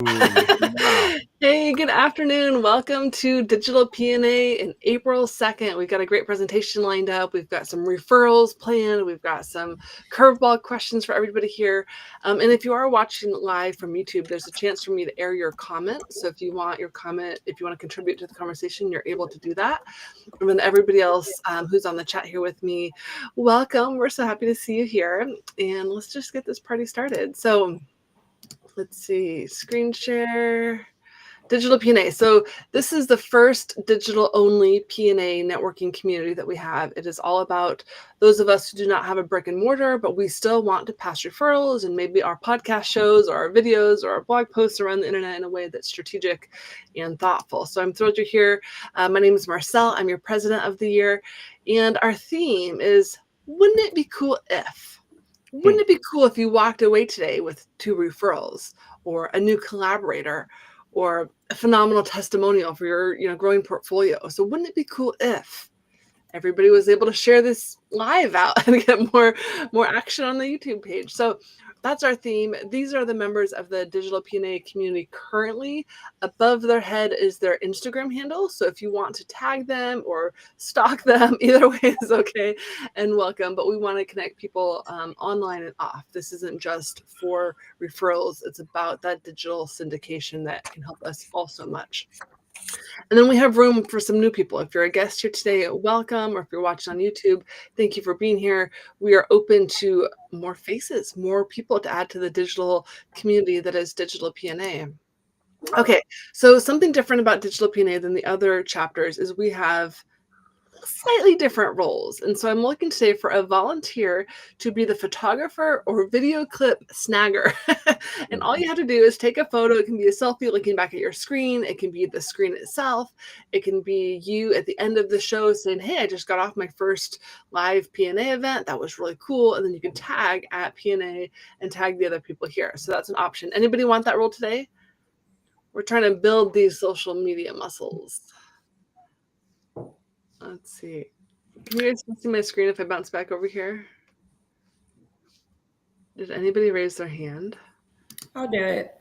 Wow. Hey, good afternoon. Welcome to Digital PNA in April 2nd. We've got a great presentation lined up. We've got some referrals planned. We've got some curveball questions for everybody here. And if you are watching live from YouTube, there's a chance for me to air your comment. So if you want your comment, if you want to contribute to the conversation, you're able to do that. And then everybody else who's on the chat here with me, welcome. We're so happy to see you here. And let's just get this party started. So let's see, screen share. Digital PNA. So this is the first digital-only PNA networking community that we have. It is all about those of us who do not have a brick and mortar, but we still want to pass referrals and maybe our podcast shows or our videos or our blog posts around the internet in a way that's strategic and thoughtful. So I'm thrilled you're here. My name is Marcel. I'm your president of the year. And our theme is, wouldn't it be cool if? Wouldn't it be cool if you walked away today with 2 referrals or a new collaborator or a phenomenal testimonial for your growing portfolio? So wouldn't it be cool if everybody was able to share this live out and get more action on the YouTube page? So that's our theme. These are the members of the Digital PNA community currently. Above their head is their Instagram handle. So if you want to tag them or stalk them, either way is okay and welcome. But we want to connect people online and off. This isn't just for referrals. It's about that digital syndication that can help us all so much. And then we have room for some new people. If you're a guest here today, welcome. Or if you're watching on YouTube, thank you for being here. We are open to more faces, more people to add to the digital community that is Digital PNA. Okay, so something different about Digital PNA than the other chapters is we have slightly different roles. And so I'm looking today for a volunteer to be the photographer or video clip snagger. And all you have to do is take a photo. It can be a selfie looking back at your screen. It can be the screen itself. It can be you at the end of the show saying, hey, I just got off my first live PNA event. That was really cool. And then you can tag at PNA and tag the other people here. So that's an option. Anybody want that role today? We're trying to build these social media muscles. Let's see. Can you guys see my screen if I bounce back over here? Did anybody raise their hand? I'll do it.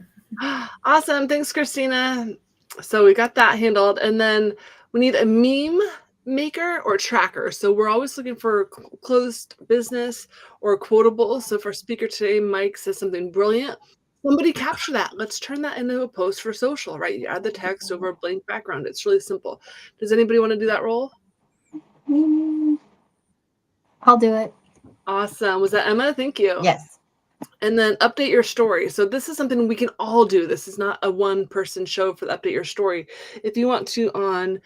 Awesome. Thanks, Christina. So we got that handled. And then we need a meme maker or tracker. So we're always looking for closed business or quotable. So for speaker today, Mike says something brilliant. Somebody capture that. Let's turn that into a post for social, right? You add the text over a blank background. It's really simple. Does anybody want to do that role? I'll do it. Awesome. Was that Emma? Thank you. Yes. And then update your story. So this is something we can all do. This is not a one-person show for the update your story. If you want to on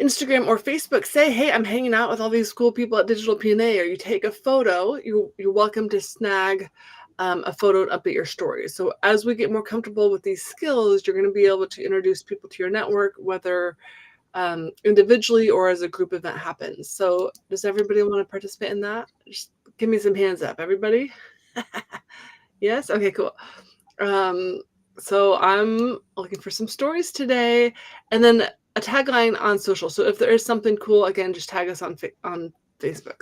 Instagram or Facebook, say, hey, I'm hanging out with all these cool people at Digital PNA, or you take a photo, you're welcome to snag a photo and update your story. So as we get more comfortable with these skills, you're going to be able to introduce people to your network, whether individually or as a group event happens. So does everybody want to participate in that? Just give me some hands up, everybody. Yes? Okay, cool. So I'm looking for some stories today, and then a tagline on social. So if there is something cool, again, just tag us on Facebook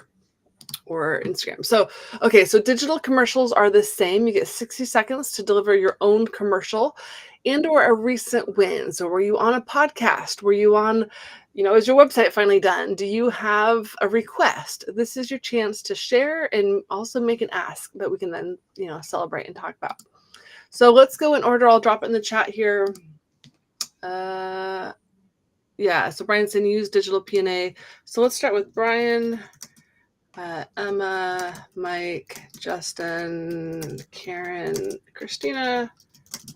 or Instagram. So, okay, so digital commercials are the same. You get 60 seconds to deliver your own commercial and or a recent win. So were you on a podcast? Were you on, is your website finally done? Do you have a request? This is your chance to share and also make an ask that we can then, celebrate and talk about. So let's go in order. I'll drop it in the chat here. Yeah, so Brian said use Digital PNA. So let's start with Brian. Emma, Mike, Justin, Karen, Christina,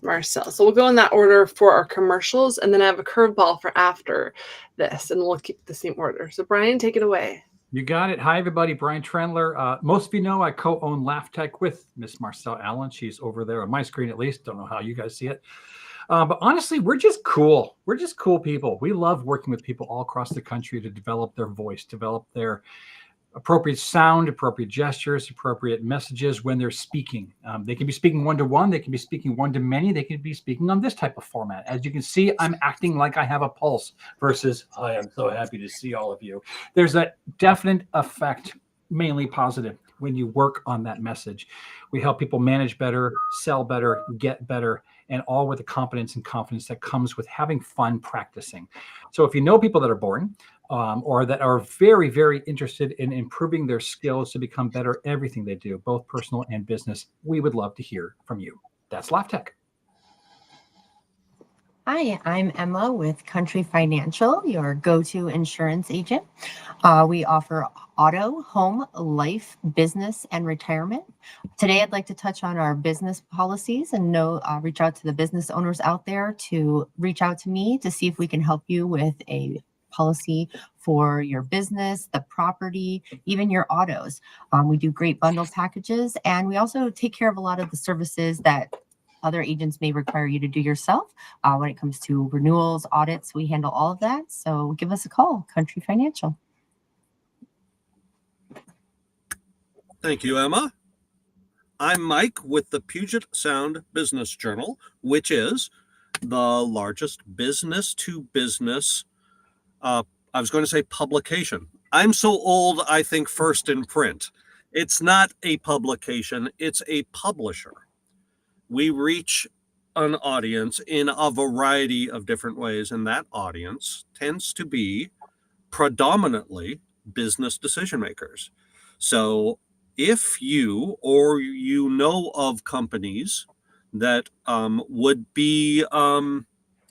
Marcel. So we'll go in that order for our commercials, and then I have a curveball for after this, and we'll keep the same order. So Brian, take it away. You got it. Hi, everybody. Brian Trendler. Most of you know I co-own Laugh Tech with Miss Marcel Allen. She's over there on my screen, at least. Don't know how you guys see it. But honestly, we're just cool. We're just cool people. We love working with people all across the country to develop their voice, develop their appropriate sound, appropriate gestures, appropriate messages when they're speaking. They can be speaking one-to-one. They can be speaking one-to-many. They can be speaking on this type of format. As you can see, I'm acting like I have a pulse versus I am so happy to see all of you. There's a definite effect, mainly positive, when you work on that message. We help people manage better, sell better, get better, and all with the competence and confidence that comes with having fun practicing. So if you know people that are boring, or that are very, very interested in improving their skills to become better at everything they do, both personal and business, we would love to hear from you. That's LaughTech. Hi, I'm Emma with Country Financial, your go-to insurance agent. We offer auto, home, life, business, and retirement. Today, I'd like to touch on our business policies and reach out to the business owners out there to reach out to me to see if we can help you with a policy for your business, the property, even your autos. We do great bundle packages, and we also take care of a lot of the services that other agents may require you to do yourself. When it comes to renewals, audits, we handle all of that. So give us a call, Country Financial. Thank you, Emma. I'm Mike with the Puget Sound Business Journal, which is the largest business-to-business, I was going to say publication. I'm so old, I think first in print. It's not a publication, it's a publisher. We reach an audience in a variety of different ways, and that audience tends to be predominantly business decision makers. So if you or you know of companies that would be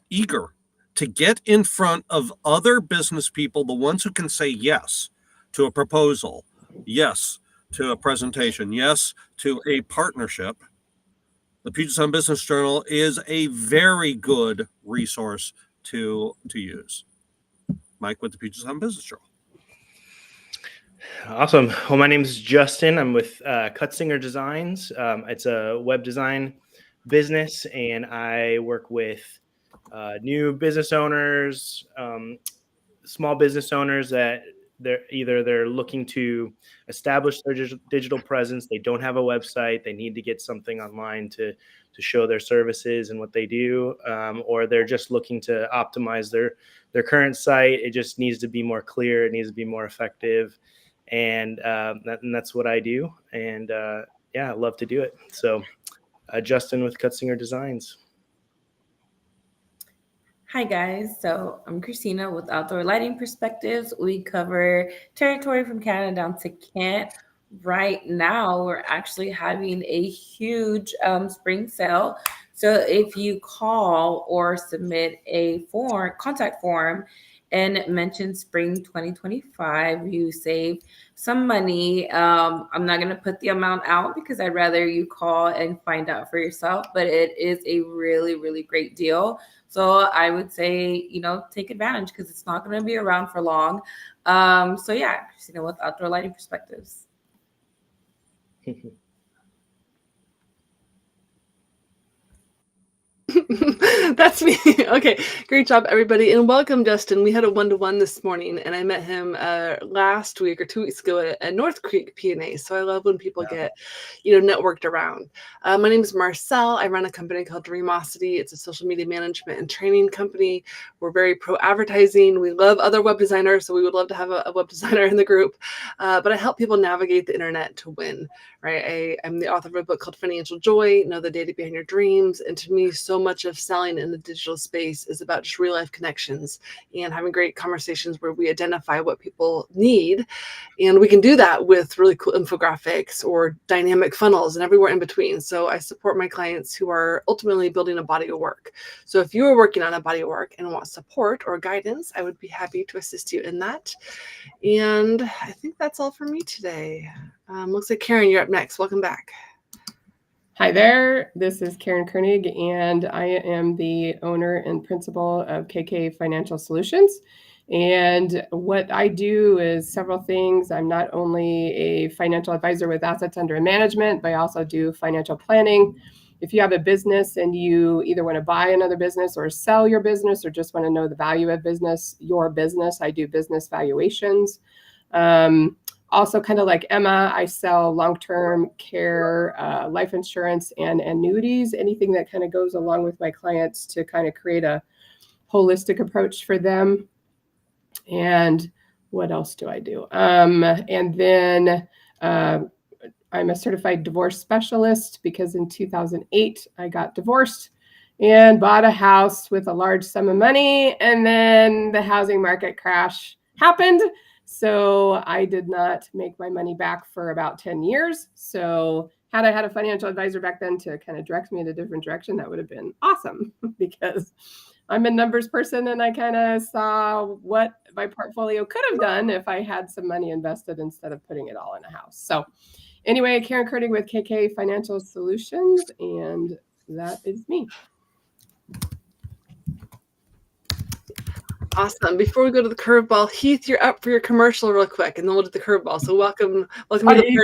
eager to get in front of other business people, the ones who can say yes to a proposal, yes to a presentation, yes to a partnership, the Puget Sound Business Journal is a very good resource to use. Mike with the Puget Sound Business Journal. Awesome. Well, my name is Justin. I'm with Cutsinger Designs. It's a web design business, and I work with new business owners, small business owners that they're looking to establish their digital presence. They don't have a website. They need to get something online to show their services and what they do, or they're just looking to optimize their current site. It just needs to be more clear. It needs to be more effective, and that's what I do. And I love to do it. So, Justin with Cutsinger Designs. Hi guys, so I'm Christina with Outdoor Lighting Perspectives. We cover territory from Canada down to Kent. Right now, we're actually having a huge spring sale. So if you call or submit a contact form and mention spring 2025, you save some money. I'm not going to put the amount out because I'd rather you call and find out for yourself, but it is a really, really great deal. So I would say, take advantage because it's not going to be around for long. Christina with Outdoor Lighting Perspectives. That's me. Okay, great job, everybody, and welcome, Justin. We had a one-to-one this morning, and I met him last week or 2 weeks ago at North Creek PNA. So I love when people get, networked around. My name is Marcel. I run a company called Dreamosity. It's a social media management and training company. We're very pro advertising. We love other web designers, so we would love to have a web designer in the group. But I help people navigate the internet to win. Right? I'm the author of a book called Financial Joy. Know the data behind your dreams, and to me, so much of selling in the digital space is about just real life connections and having great conversations where we identify what people need. And we can do that with really cool infographics or dynamic funnels and everywhere in between. So I support my clients who are ultimately building a body of work. So if you are working on a body of work and want support or guidance, I would be happy to assist you in that. And I think that's all for me today. Looks like Karen, you're up next. Welcome back. Hi there, this is Karen Koenig, and I am the owner and principal of KK Financial Solutions. And what I do is several things. I'm not only a financial advisor with assets under management, but I also do financial planning. If you have a business and you either want to buy another business or sell your business or just want to know the value of your business, I do business valuations. Also, kind of like Emma, I sell long-term care, life insurance, and annuities, anything that kind of goes along with my clients to kind of create a holistic approach for them. And what else do I do? And then I'm a certified divorce specialist because in 2008, I got divorced. and bought a house with a large sum of money. And then the housing market crash happened. So I did not make my money back for about 10 years. So had I had a financial advisor back then to kind of direct me in a different direction, that would have been awesome because I'm a numbers person and I kind of saw what my portfolio could have done if I had some money invested instead of putting it all in a house. So anyway, Karen Koenig with KK Financial Solutions, and that is me. Awesome. Before we go to the curveball, Heath, you're up for your commercial real quick, and then we'll do the curveball. So welcome to the party.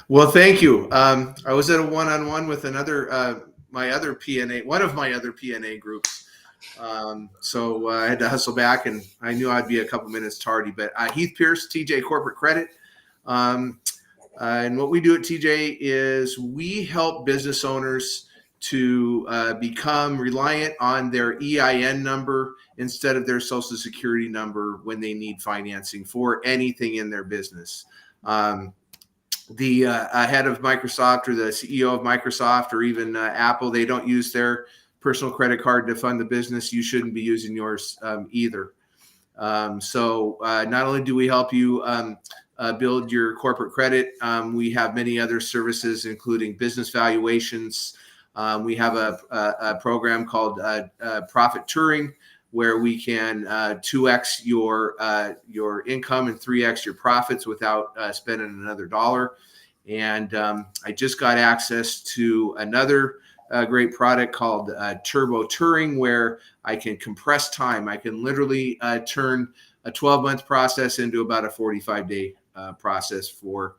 Well, thank you. I was at a one-on-one with another, my other PNA, one of my other PNA groups. So I had to hustle back, and I knew I'd be a couple minutes tardy. But Heath Pierce, TJ Corporate Credit. And what we do at TJ is we help business owners to become reliant on their EIN number instead of their social security number when they need financing for anything in their business. The head of Microsoft or the CEO of Microsoft or even Apple, they don't use their personal credit card to fund the business. You shouldn't be using yours either. So not only do we help you build your corporate credit, we have many other services, including business valuations. We have a program called Profit Touring, where we can 2x your income and 3x your profits without spending another dollar. And I just got access to another great product called Turbo Touring, where I can compress time. I can literally turn a 12-month process into about a 45-day process for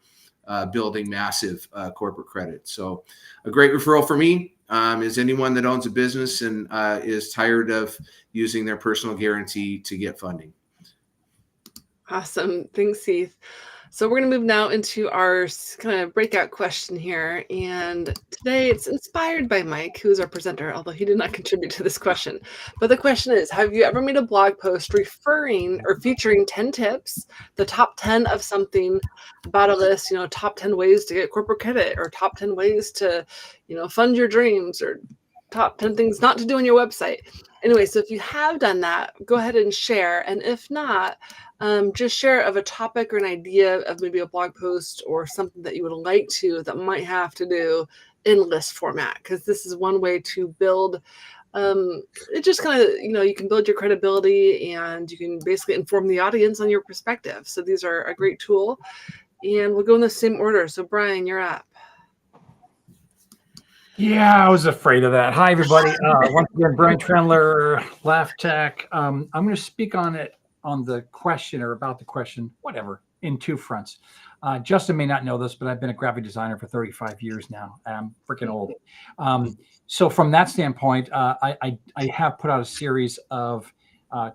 building massive corporate credit. So a great referral for me is anyone that owns a business and is tired of using their personal guarantee to get funding. Awesome. Thanks, Heath. So we're going to move now into our kind of breakout question here. And today it's inspired by Mike, who's our presenter, although he did not contribute to this question. But the question is, have you ever made a blog post referring or featuring 10 tips, the top 10 of something about a list, top 10 ways to get corporate credit, or top 10 ways to, fund your dreams, or top 10 things not to do on your website? Anyway, so if you have done that, go ahead and share. And if not, just share of a topic or an idea of maybe a blog post or something that you would like to that might have to do in list format, because this is one way to build it. Just kind of, you can build your credibility and you can basically inform the audience on your perspective. So these are a great tool, and we'll go in the same order. So Brian, you're up. Yeah, I was afraid of that. Hi, everybody. Once again, Brian Trendler, Laugh Tech. I'm going to speak on the question or about the question, whatever, in two fronts. Justin may not know this, but I've been a graphic designer for 35 years now. I'm freaking old. So from that standpoint, I have put out a series of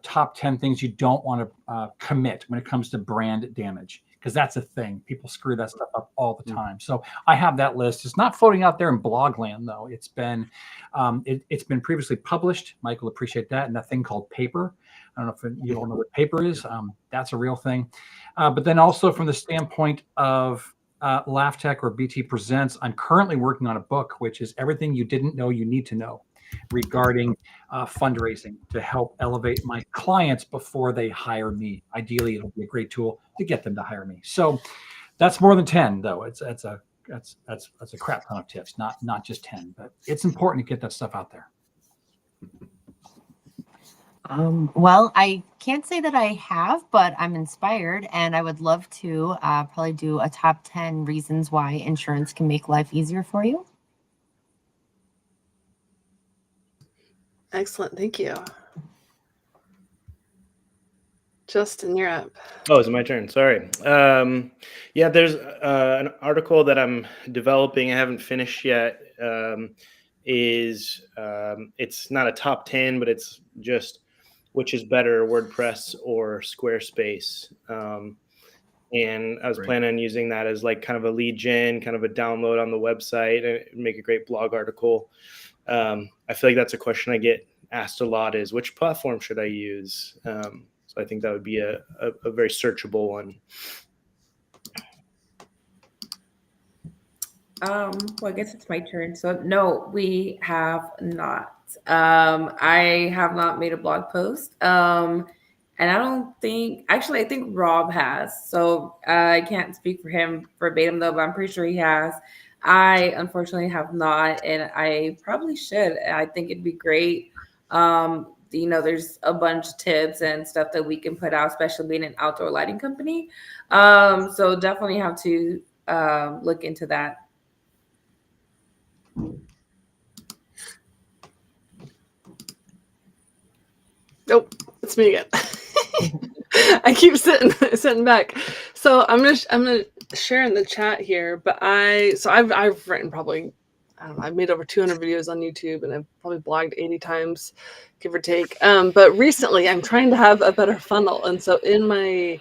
top 10 things you don't want to commit when it comes to brand damage, because that's a thing. People screw that stuff up all the time. So I have that list. It's not floating out there in blogland, though. It's been it's been previously published. Mike will appreciate that. And that thing called paper. I don't know if you all know what paper is. That's a real thing. But then also from the standpoint of Laugh Tech or BT Presents, I'm currently working on a book, which is everything you didn't know you need to know regarding fundraising to help elevate my clients before they hire me. Ideally, it'll be a great tool to get them to hire me. So that's more than 10, though. It's a crap ton of tips, not just 10, but it's important to get that stuff out there. Well, I can't say that I have, but I'm inspired, and I would love to probably do a top 10 reasons why insurance can make life easier for you. Excellent. Thank you. Justin, you're up. Oh, is it my turn? Sorry. Yeah, there's an article that I'm developing. I haven't finished yet. It's not a top 10, but it's just which is better, WordPress or Squarespace. And I was planning on using that as like kind of a lead gen, kind of a download on the website, and make a great blog article. I feel like that's a question I get asked a lot, is which platform should I use? So I think that would be a very searchable one. Well, I guess it's my turn. So no, we have not. I have not made a blog post. And I don't think, actually, I think Rob has. So I can't speak for him verbatim though, but I'm pretty sure he has. I unfortunately have not, and I probably should. I think it'd be great. There's a bunch of tips and stuff that we can put out, especially being an outdoor lighting company. So definitely have to look into that. Nope, it's me again. I keep sitting back. So I'm gonna share in the chat here. But I've written probably, I don't know, I've made over 200 videos on YouTube, and I've probably blogged 80 times, give or take. But recently I'm trying to have a better funnel, and so in my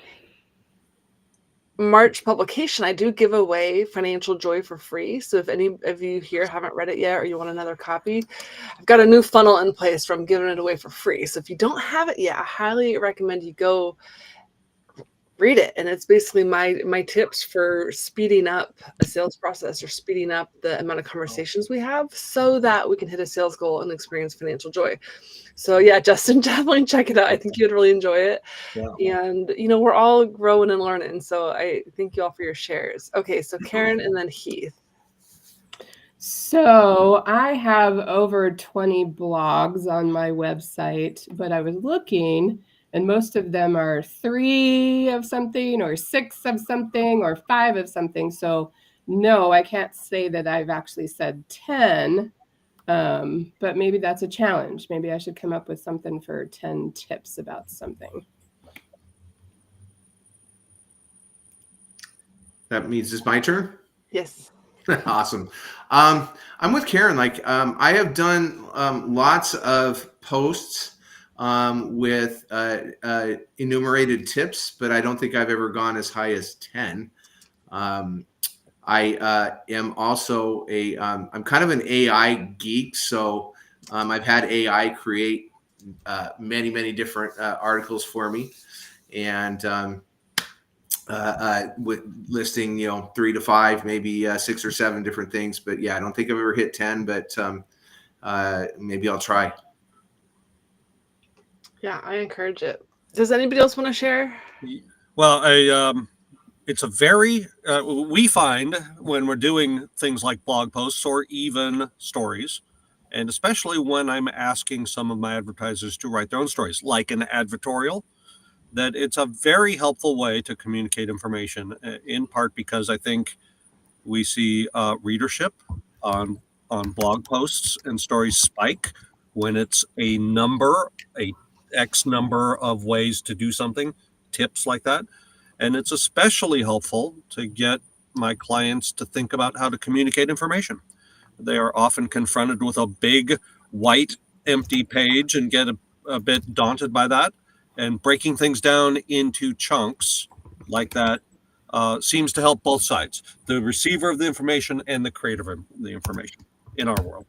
March publication, I do give away Financial Joy for free. So if any of you here haven't read it yet, or you want another copy, I've got a new funnel in place from giving it away for free. So if you don't have it yet, I highly recommend you go read it. And it's basically my tips for speeding up a sales process, or speeding up the amount of conversations we have, so that we can hit a sales goal and experience financial joy. So yeah, Justin, definitely check it out. I think you'd really enjoy it. Yeah. And we're all growing and learning. So I thank you all for your shares. Okay, so Karen and then Heath. So I have over 20 blogs on my website, but I was looking, and most of them are 3 of something, or 6 of something, or 5 of something. So no, I can't say that I've actually said 10, but maybe that's a challenge. Maybe I should come up with something for 10 tips about something. That means it's my turn? Yes. Awesome. I'm with Karen. I have done lots of posts with enumerated tips, but I don't think I've ever gone as high as 10. I am also I'm kind of an AI geek. So I've had AI create many, many different articles for me. And with listing, 3 to 5, maybe 6 or 7 different things. But yeah, I don't think I've ever hit 10, but maybe I'll try. Yeah, I encourage it. Does anybody else want to share? Well, it's a very, we find when we're doing things like blog posts or even stories, and especially when I'm asking some of my advertisers to write their own stories, like an advertorial, that it's a very helpful way to communicate information, in part because I think we see readership on blog posts and stories spike when it's a X number of ways to do something, tips like that. And it's especially helpful to get my clients to think about how to communicate information. They are often confronted with a big, white, empty page and get a bit daunted by that. And breaking things down into chunks like that seems to help both sides, the receiver of the information and the creator of the information in our world.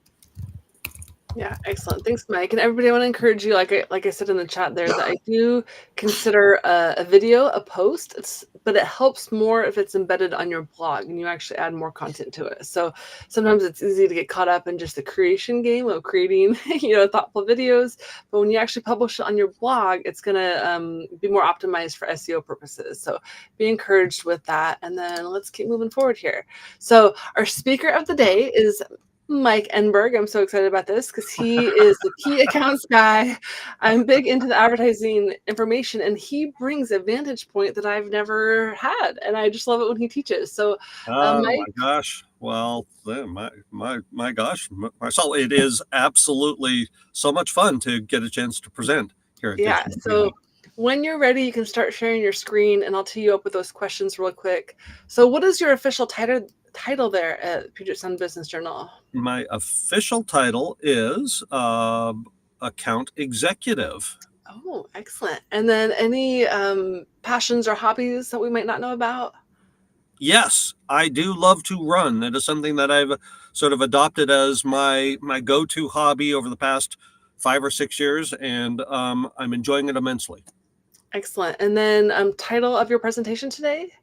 Yeah, excellent. Thanks, Mike. And everybody, I want to encourage you, like I said in the chat there, that I do consider a video a post. But it helps more if it's embedded on your blog and you actually add more content to it. So sometimes it's easy to get caught up in just the creation game of creating, thoughtful videos. But when you actually publish it on your blog, it's going to be more optimized for SEO purposes. So be encouraged with that. And then let's keep moving forward here. So our speaker of the day is Mike Enberg. I'm so excited about this because he is the key accounts guy. I'm big into the advertising information, and he brings a vantage point that I've never had, and I just love it when he teaches. So, oh Mike, my gosh! Well, my gosh, Marcel, it is absolutely so much fun to get a chance to present here at yeah. Digital So PNA. when you're ready, you can start sharing your screen, and I'll tee you up with those questions real quick. So, what is your official title there at Puget Sound Business Journal? My official title is account executive. Oh, excellent. And then any passions or hobbies that we might not know about? Yes, I do love to run. It is something that I've sort of adopted as my go-to hobby over the past 5 or 6 years, and I'm enjoying it immensely. Excellent. And then title of your presentation today?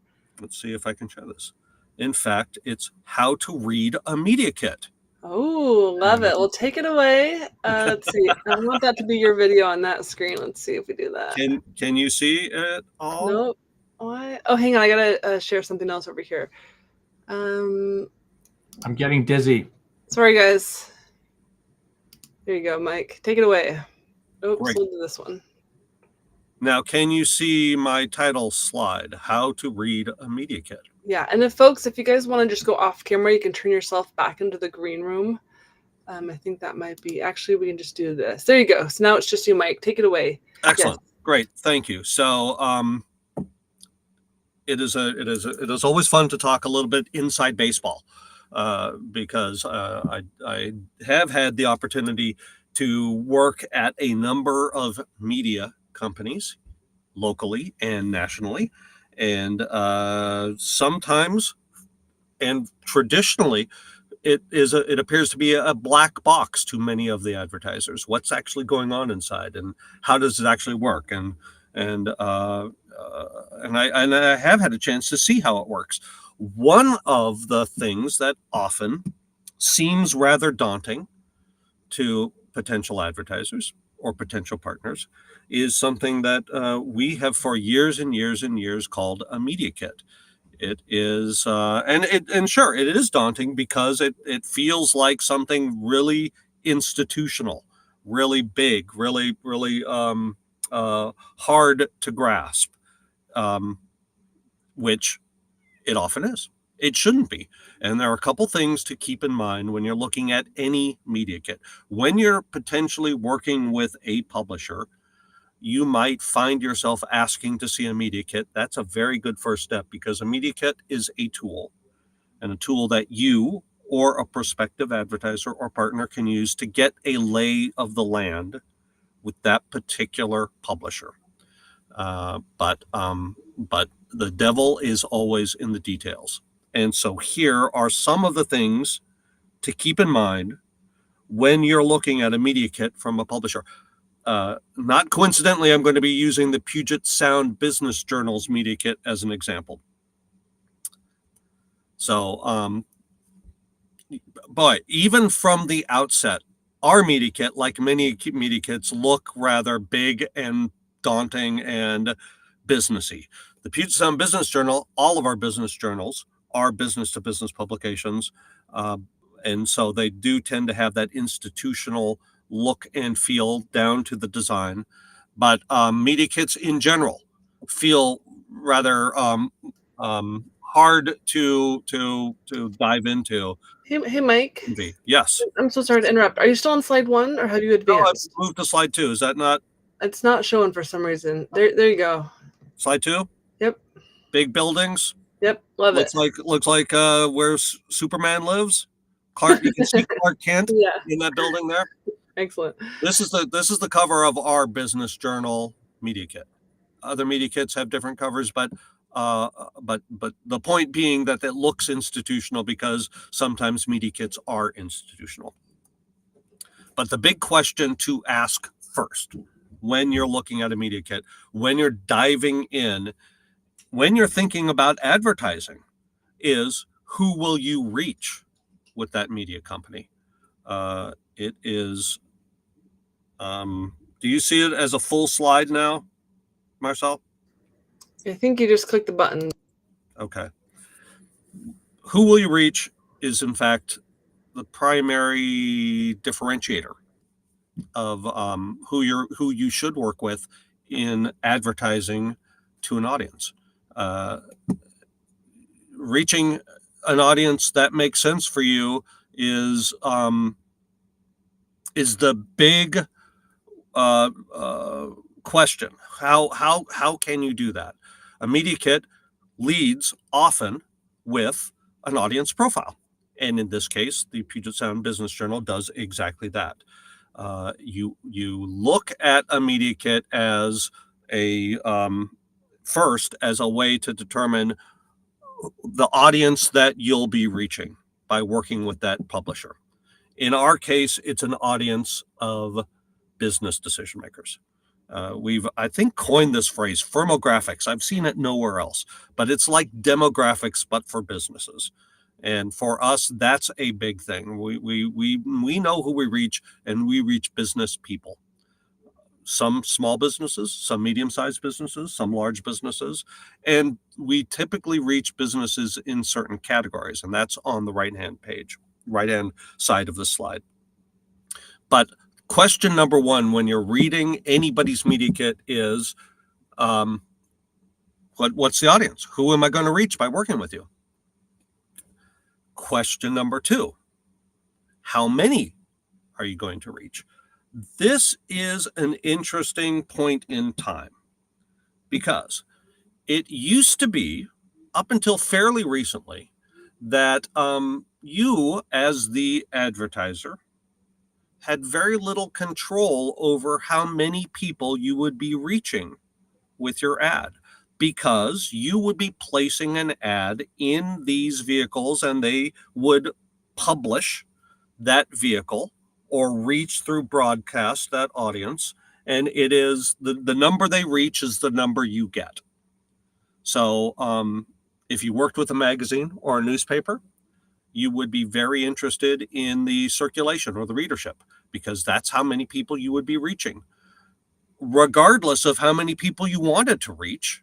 Let's see if I can share this. In fact, it's how to read a media kit. Oh, love it. Well, take it away. Let's see. I want that to be your video on that screen. Let's see if we do that. Can you see it all? Nope. Why? Oh, hang on. I gotta share something else over here. I'm getting dizzy. Sorry, guys. There you go, Mike. Take it away. Oops, Great. we'll do this one. Now, can you see my title slide, How to Read a Media Kit? Yeah, and if folks, if you guys want to just go off camera, you can turn yourself back into the green room. I think that might be, actually, we can just do this. There you go. So now it's just you, Mike. Take it away. Excellent. Yes. Great. Thank you. So it is always fun to talk a little bit inside baseball because I have had the opportunity to work at a number of media companies locally and nationally. And sometimes and traditionally, it appears to be a black box to many of the advertisers. What's actually going on inside, and how does it actually work? And I have had a chance to see how it works. One of the things that often seems rather daunting to potential advertisers or potential partners is something that we have for years and years and years called a media kit. It is, and sure, it is daunting because it feels like something really institutional, really big, really hard to grasp, which it often is. It shouldn't be. And there are a couple things to keep in mind when you're looking at any media kit. When you're potentially working with a publisher, you might find yourself asking to see a media kit. That's a very good first step because a media kit is a tool, and a tool that you or a prospective advertiser or partner can use to get a lay of the land with that particular publisher. But the devil is always in the details. And so here are some of the things to keep in mind when you're looking at a media kit from a publisher. Not coincidentally, I'm going to be using the Puget Sound Business Journal's media kit as an example. So, boy, even from the outset, our media kit, like many media kits, look rather big and daunting and businessy. The Puget Sound Business Journal, all of our business journals are business-to-business publications, and so they do tend to have that institutional look and feel down to the design. But media kits in general feel rather hard to dive into. Hey, Mike. Yes. I'm so sorry to interrupt. Are you still on slide 1, or have you advanced? No, I've moved to slide 2. Is that not? It's not showing for some reason. There you go. Slide 2? Yep. Big buildings. Yep. Love looks it. Looks like where Superman lives. Clark, you can see Clark Kent in that building there. Excellent. This is the cover of our business journal media kit. Other media kits have different covers, but the point being that it looks institutional because sometimes media kits are institutional. But the big question to ask first when you're looking at a media kit, when you're diving in, when you're thinking about advertising, is who will you reach with that media company? It is. Do you see it as a full slide now, Marcel? I think you just click the button. Okay. Who will you reach is, in fact, the primary differentiator of who you should work with in advertising to an audience. Reaching an audience that makes sense for you is the big question. How can you do that? A media kit leads often with an audience profile, and in this case, the Puget Sound Business Journal does exactly that. You look at a media kit as a first as a way to determine the audience that you'll be reaching by working with that publisher. In our case, it's an audience of business decision makers. We've, I think, coined this phrase, firmographics. I've seen it nowhere else, but it's like demographics, but for businesses. And for us, that's a big thing. We know who we reach, and we reach business people. Some small businesses, some medium-sized businesses, some large businesses, and we typically reach businesses in certain categories, and that's on the right-hand side of the slide. But question number one when you're reading anybody's media kit is, what's the audience? Who am I going to reach by working with you? Question number two, how many are you going to reach? This is an interesting point in time because it used to be, up until fairly recently, that you, as the advertiser, had very little control over how many people you would be reaching with your ad, because you would be placing an ad in these vehicles and they would publish that vehicle or reach through broadcast that audience. And it is the number they reach is the number you get. So if you worked with a magazine or a newspaper, you would be very interested in the circulation or the readership, because that's how many people you would be reaching. Regardless of how many people you wanted to reach,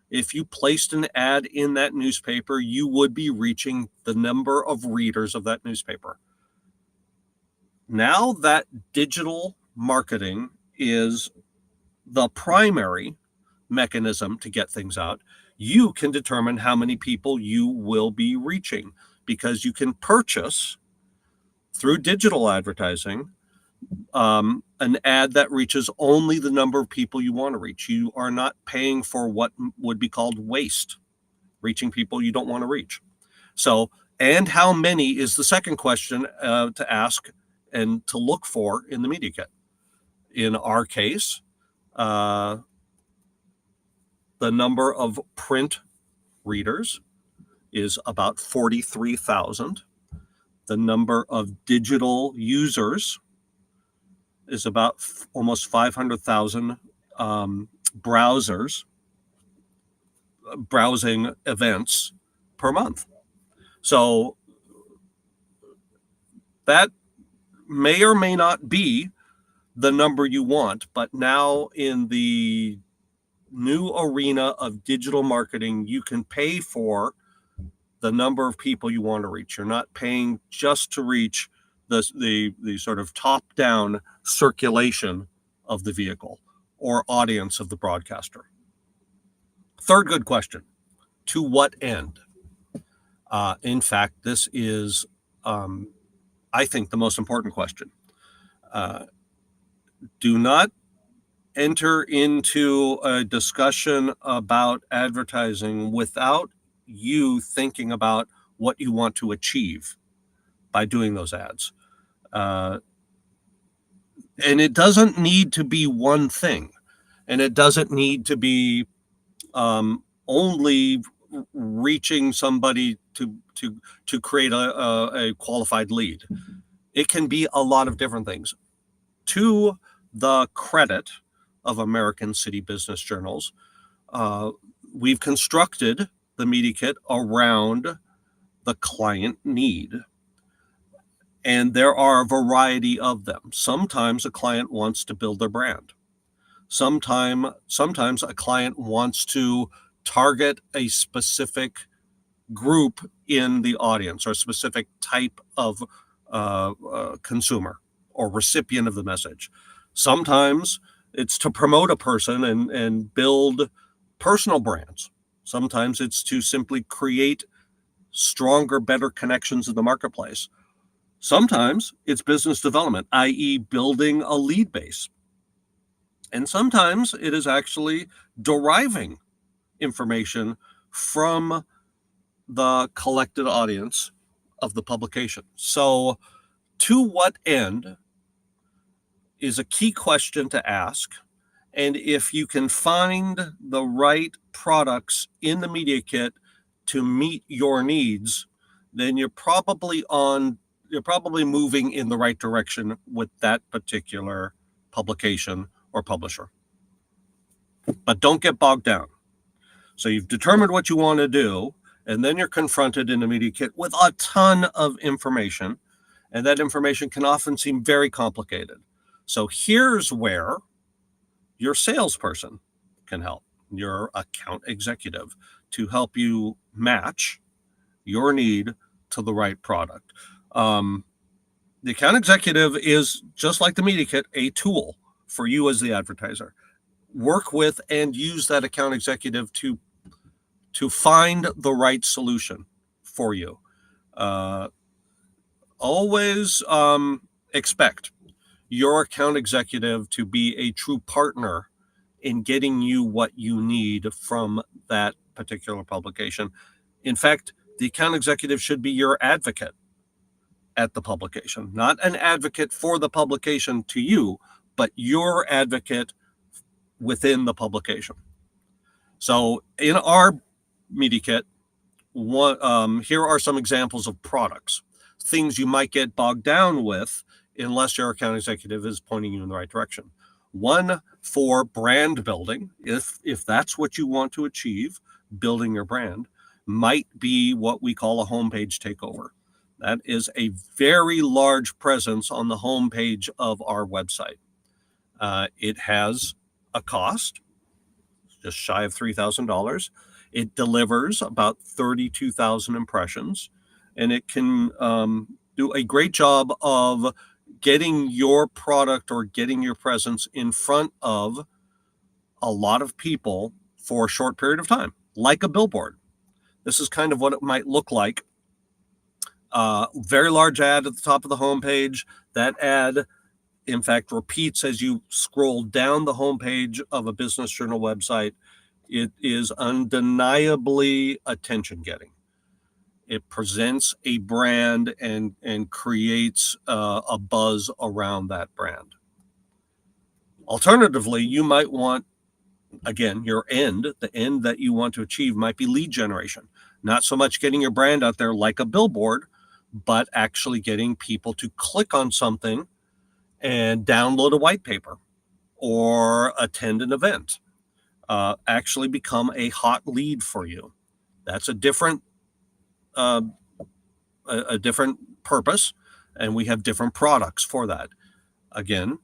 if you placed an ad in that newspaper, you would be reaching the number of readers of that newspaper. Now that digital marketing is the primary mechanism to get things out, you can determine how many people you will be reaching, because you can purchase through digital advertising an ad that reaches only the number of people you want to reach. You are not paying for what would be called waste, reaching people you don't want to reach. So, and how many is the second question to ask and to look for in the media kit. In our case, the number of print readers is about 43,000. The number of digital users is about almost 500,000 browsing events per month. So that may or may not be the number you want, but now in the new arena of digital marketing, you can pay for the number of people you want to reach. You're not paying just to reach the sort of top-down circulation of the vehicle or audience of the broadcaster. Third good question, to what end? In fact, this is, I think, the most important question. Do not enter into a discussion about advertising without you thinking about what you want to achieve by doing those ads. And it doesn't need to be one thing, and it doesn't need to be only reaching somebody to create a qualified lead. It can be a lot of different things. To the credit of American City Business Journals, we've constructed the media kit around the client need. And there are a variety of them. Sometimes a client wants to build their brand. Sometimes a client wants to target a specific group in the audience or a specific type of consumer or recipient of the message. Sometimes it's to promote a person and build personal brands. Sometimes it's to simply create stronger, better connections in the marketplace. Sometimes it's business development, i.e. building a lead base. And sometimes it is actually deriving information from the collected audience of the publication. So to what end is a key question to ask. And if you can find the right products in the media kit to meet your needs, then you're probably moving in the right direction with that particular publication or publisher. but don't get bogged down. So you've determined what you want to do, and then you're confronted in a media kit with a ton of information, and that information can often seem very complicated. So here's where your salesperson can help, your account executive, to help you match your need to the right product. The account executive is, just like the media kit, a tool for you as the advertiser. Work with and use that account executive to find the right solution for you. Always expect your account executive to be a true partner in getting you what you need from that particular publication. In fact, the account executive should be your advocate at the publication, not an advocate for the publication to you, but your advocate within the publication. So in our media kit, here are some examples of products, things you might get bogged down with unless your account executive is pointing you in the right direction. One for brand building, if that's what you want to achieve, building your brand, might be what we call a homepage takeover. That is a very large presence on the homepage of our website. It has a cost, just shy of $3,000. It delivers about 32,000 impressions, and it can do a great job of getting your product or getting your presence in front of a lot of people for a short period of time, like a billboard. This is kind of what it might look like. Very large ad at the top of the homepage. That ad, in fact, repeats as you scroll down the homepage of a business journal website. It is undeniably attention-getting. It presents a brand and creates a buzz around that brand. Alternatively, you might want, again, the end that you want to achieve might be lead generation. Not so much getting your brand out there like a billboard, but actually getting people to click on something and download a white paper or attend an event, actually become a hot lead for you. That's a different purpose, and we have different products for that. Again,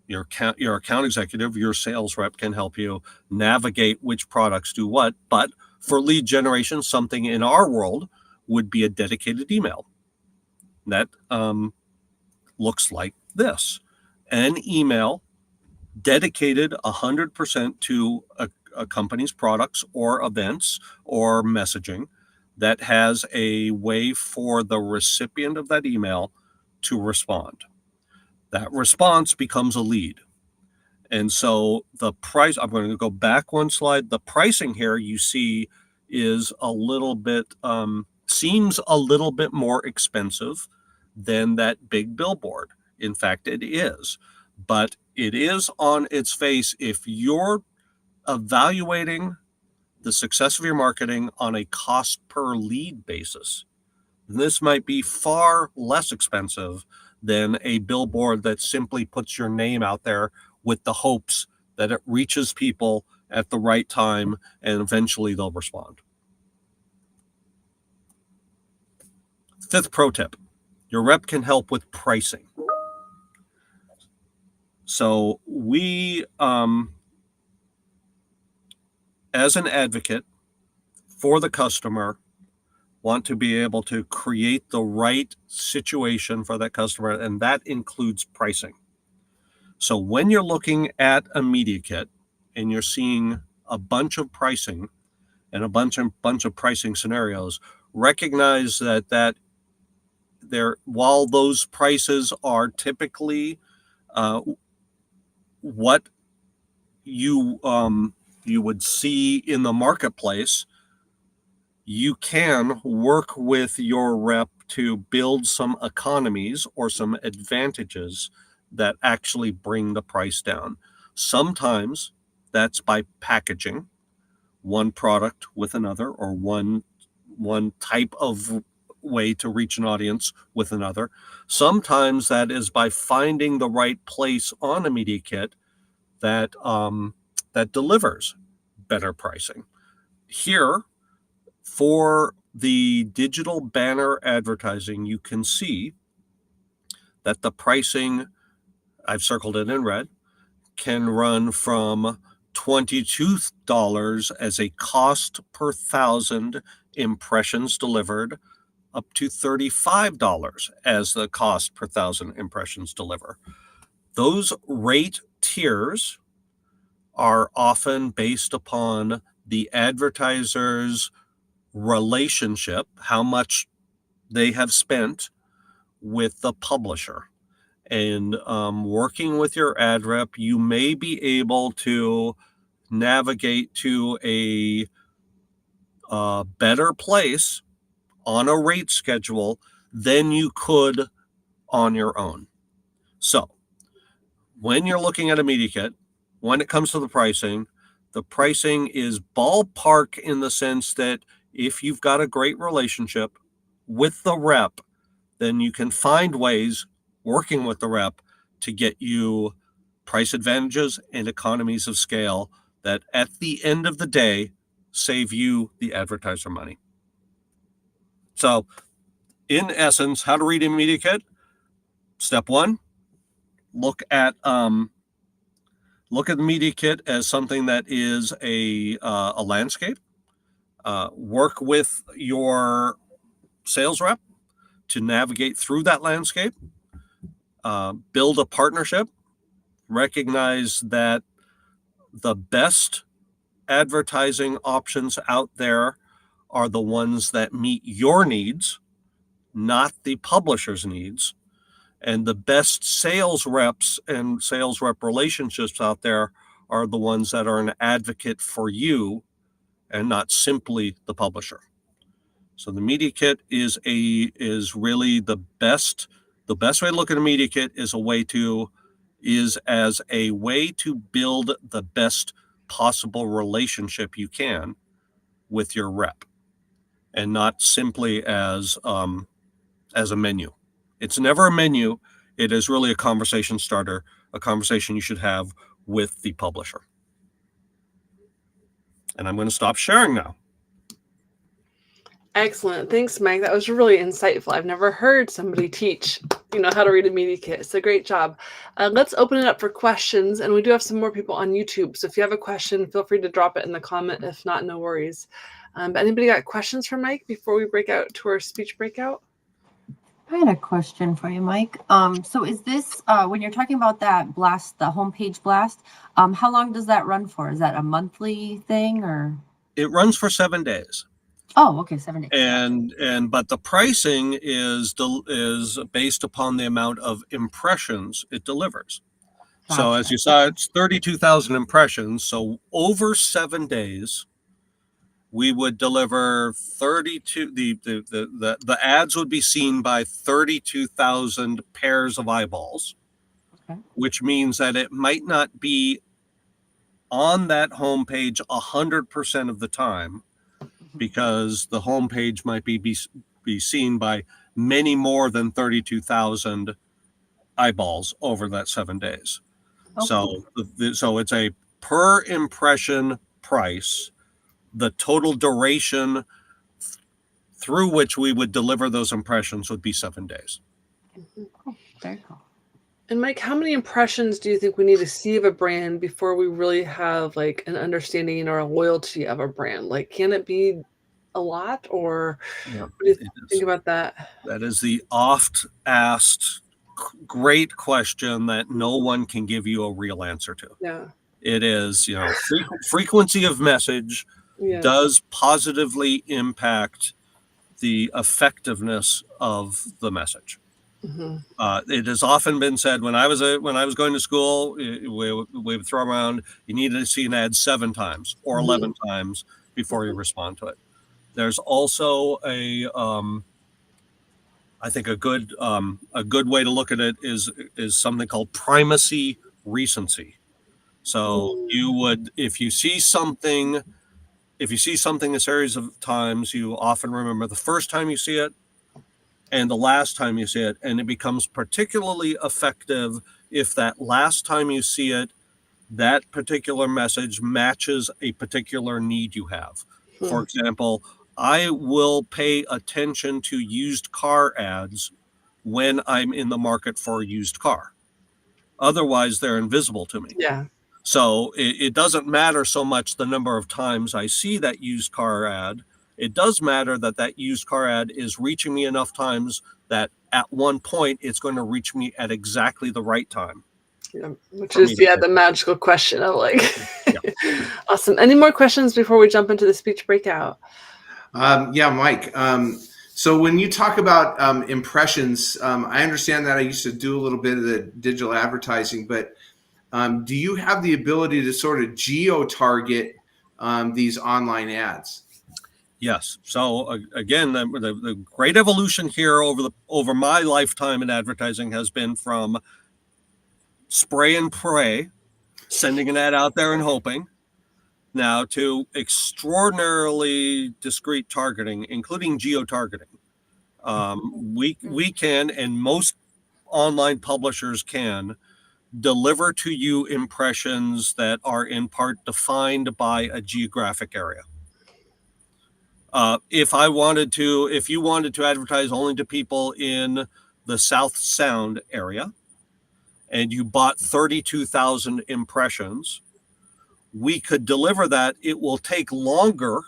your account executive, your sales rep can help you navigate which products do what. But for lead generation, something in our world would be a dedicated email. That looks like this: an email dedicated 100% to a company's products or events or messaging, that has a way for the recipient of that email to respond. That response becomes a lead. And so the price, I'm going to go back one slide. The pricing here you see is a little bit, seems a little bit more expensive than that big billboard. In fact, it is. But it is on its face. If you're evaluating the success of your marketing on a cost per lead basis, this might be far less expensive than a billboard that simply puts your name out there with the hopes that it reaches people at the right time and eventually they'll respond. Fifth pro tip: your rep can help with pricing. So we, as an advocate for the customer, want to be able to create the right situation for that customer, and that includes pricing. So when you're looking at a media kit and you're seeing a bunch of pricing and a bunch of pricing scenarios, recognize that while those prices are typically what you would see in the marketplace, you can work with your rep to build some economies or some advantages that actually bring the price down. Sometimes that's by packaging one product with another, or one type of way to reach an audience with another. Sometimes that is by finding the right place on a media kit that that delivers better pricing. Here, for the digital banner advertising, you can see that the pricing, I've circled it in red, can run from $22 as a cost per 1,000 impressions delivered up to $35 as the cost per 1,000 impressions deliver. Those rate tiers are often based upon the advertiser's relationship, how much they have spent with the publisher. And working with your ad rep, you may be able to navigate to a better place on a rate schedule than you could on your own. So when you're looking at a media kit, when it comes to the pricing is ballpark in the sense that if you've got a great relationship with the rep, then you can find ways working with the rep to get you price advantages and economies of scale that at the end of the day save you, the advertiser, money. So in essence, how to read a media kit. Step one, look at the media kit as something that is a landscape. Work with your sales rep to navigate through that landscape. Build a partnership. Recognize that the best advertising options out there are the ones that meet your needs, not the publisher's needs. And the best sales reps and sales rep relationships out there are the ones that are an advocate for you and not simply the publisher. So the media kit is really the best way to look at a media kit is as a way to build the best possible relationship you can with your rep, and not simply as a menu. It's never a menu. It is really a conversation starter, a conversation you should have with the publisher. And I'm going to stop sharing now. Excellent. Thanks, Mike. That was really insightful. I've never heard somebody teach, how to read a media kit. So great job. Let's open it up for questions. And we do have some more people on YouTube. So if you have a question, feel free to drop it in the comment. If not, no worries. But anybody got questions for Mike before we break out to our speech breakout? I had a question for you, Mike. So is this, when you're talking about that blast, the homepage blast, how long does that run for? Is that a monthly thing or? It runs for 7 days. Oh, okay, 7 days. But the pricing is based upon the amount of impressions it delivers. Gotcha. So as you saw, it's 32,000 impressions. So over 7 days, we would deliver 32. The ads would be seen by 32,000 pairs of eyeballs, okay, which means that it might not be on that homepage 100% of the time, because the homepage might be seen by many more than 32,000 eyeballs over that 7 days. Okay. So it's a per impression price. The total duration through which we would deliver those impressions would be 7 days. Cool. Very cool. And Mike, how many impressions do you think we need to see of a brand before we really have like an understanding or a loyalty of a brand? Like, can it be a lot, or what do you think about that? That is the oft asked great question that no one can give you a real answer to. Yeah. It is, frequency of message does positively impact the effectiveness of the message. Mm-hmm. It has often been said when I was going to school, we would throw around, you needed to see an ad 7 times or 11 times before you respond to it. There's also I think a good way to look at it is something called primacy recency. So you would, if you see something a series of times, you often remember the first time you see it and the last time you see it, and it becomes particularly effective if that last time you see it that particular message matches a particular need you have. For example, I will pay attention to used car ads when I'm in the market for a used car. Otherwise, they're invisible to me. Yeah. So it doesn't matter so much the number of times I see that used car ad. It does matter that that used car ad is reaching me enough times that at one point it's going to reach me at exactly the right time. Yeah, which For is me to say. the magical question of like Yeah. awesome. Any more questions before we jump into the speech breakout? Yeah, Mike. So when you talk about impressions, I understand that I used to do a little bit of the digital advertising, but do you have the ability to sort of geo-target these online ads? Yes. So again, the great evolution here over my lifetime in advertising has been from spray and pray, sending an ad out there and hoping, now to extraordinarily discrete targeting, including geo-targeting. We can, and most online publishers can, deliver to you impressions that are in part defined by a geographic area. If you wanted to advertise only to people in the South Sound area, and you bought 32,000 impressions, we could deliver that. It will take longer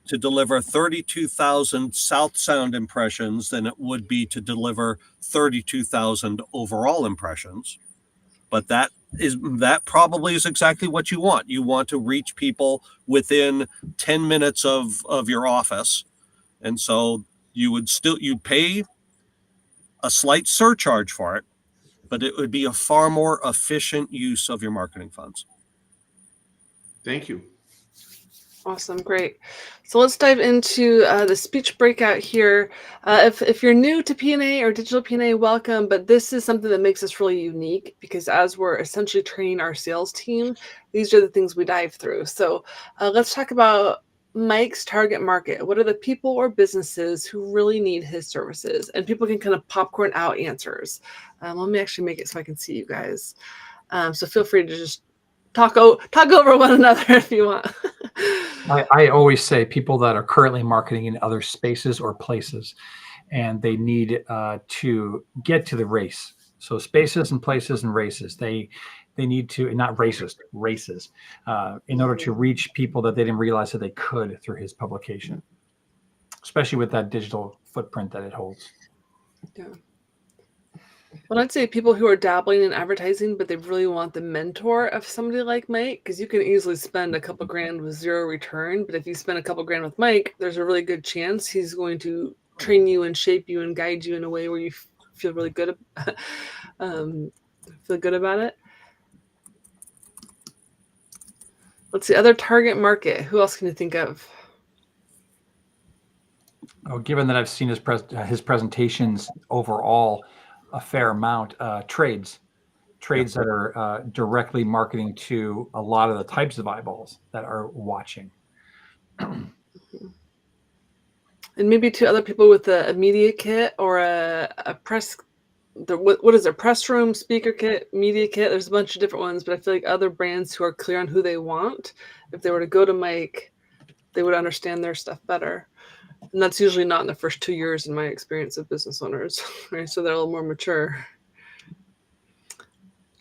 to deliver 32,000 South Sound impressions than it would be to deliver 32,000 overall impressions. But that probably is exactly what you want. You want to reach people within 10 minutes of your office. And so you'd pay a slight surcharge for it, but it would be a far more efficient use of your marketing funds. Thank you. Awesome, great. So let's dive into the speech breakout here. If you're new to PNA or Digital PNA, welcome, but this is something that makes us really unique because as we're essentially training our sales team, these are the things we dive through. So let's talk about Mike's target market. What are the people or businesses who really need his services? And people can kind of popcorn out answers. Let me actually make it so I can see you guys. So feel free to just talk over one another if you want. I always say people that are currently marketing in other spaces or places, and they need to get to the race. So spaces and places and races, they need to, not races, in order to reach people that they didn't realize that they could through his publication, especially with that digital footprint that it holds. Yeah. Well, I'd say people who are dabbling in advertising, but they really want the mentor of somebody like Mike, because you can easily spend a couple grand with zero return. But if you spend a couple grand with Mike, there's a really good chance he's going to train you and shape you and guide you in a way where you feel really good, feel good about it. Let's see, other target market. Who else can you think of? Oh, given that I've seen his presentations overall a fair amount, trades that are directly marketing to a lot of the types of eyeballs that are watching. And maybe to other people with a media kit or a press, what is it, press room, speaker kit, media kit. There's a bunch of different ones, but I feel like other brands who are clear on who they want, if they were to go to Mike, they would understand their stuff better. And that's usually not in the first 2 years in my experience of business owners, right? So they're a little more mature.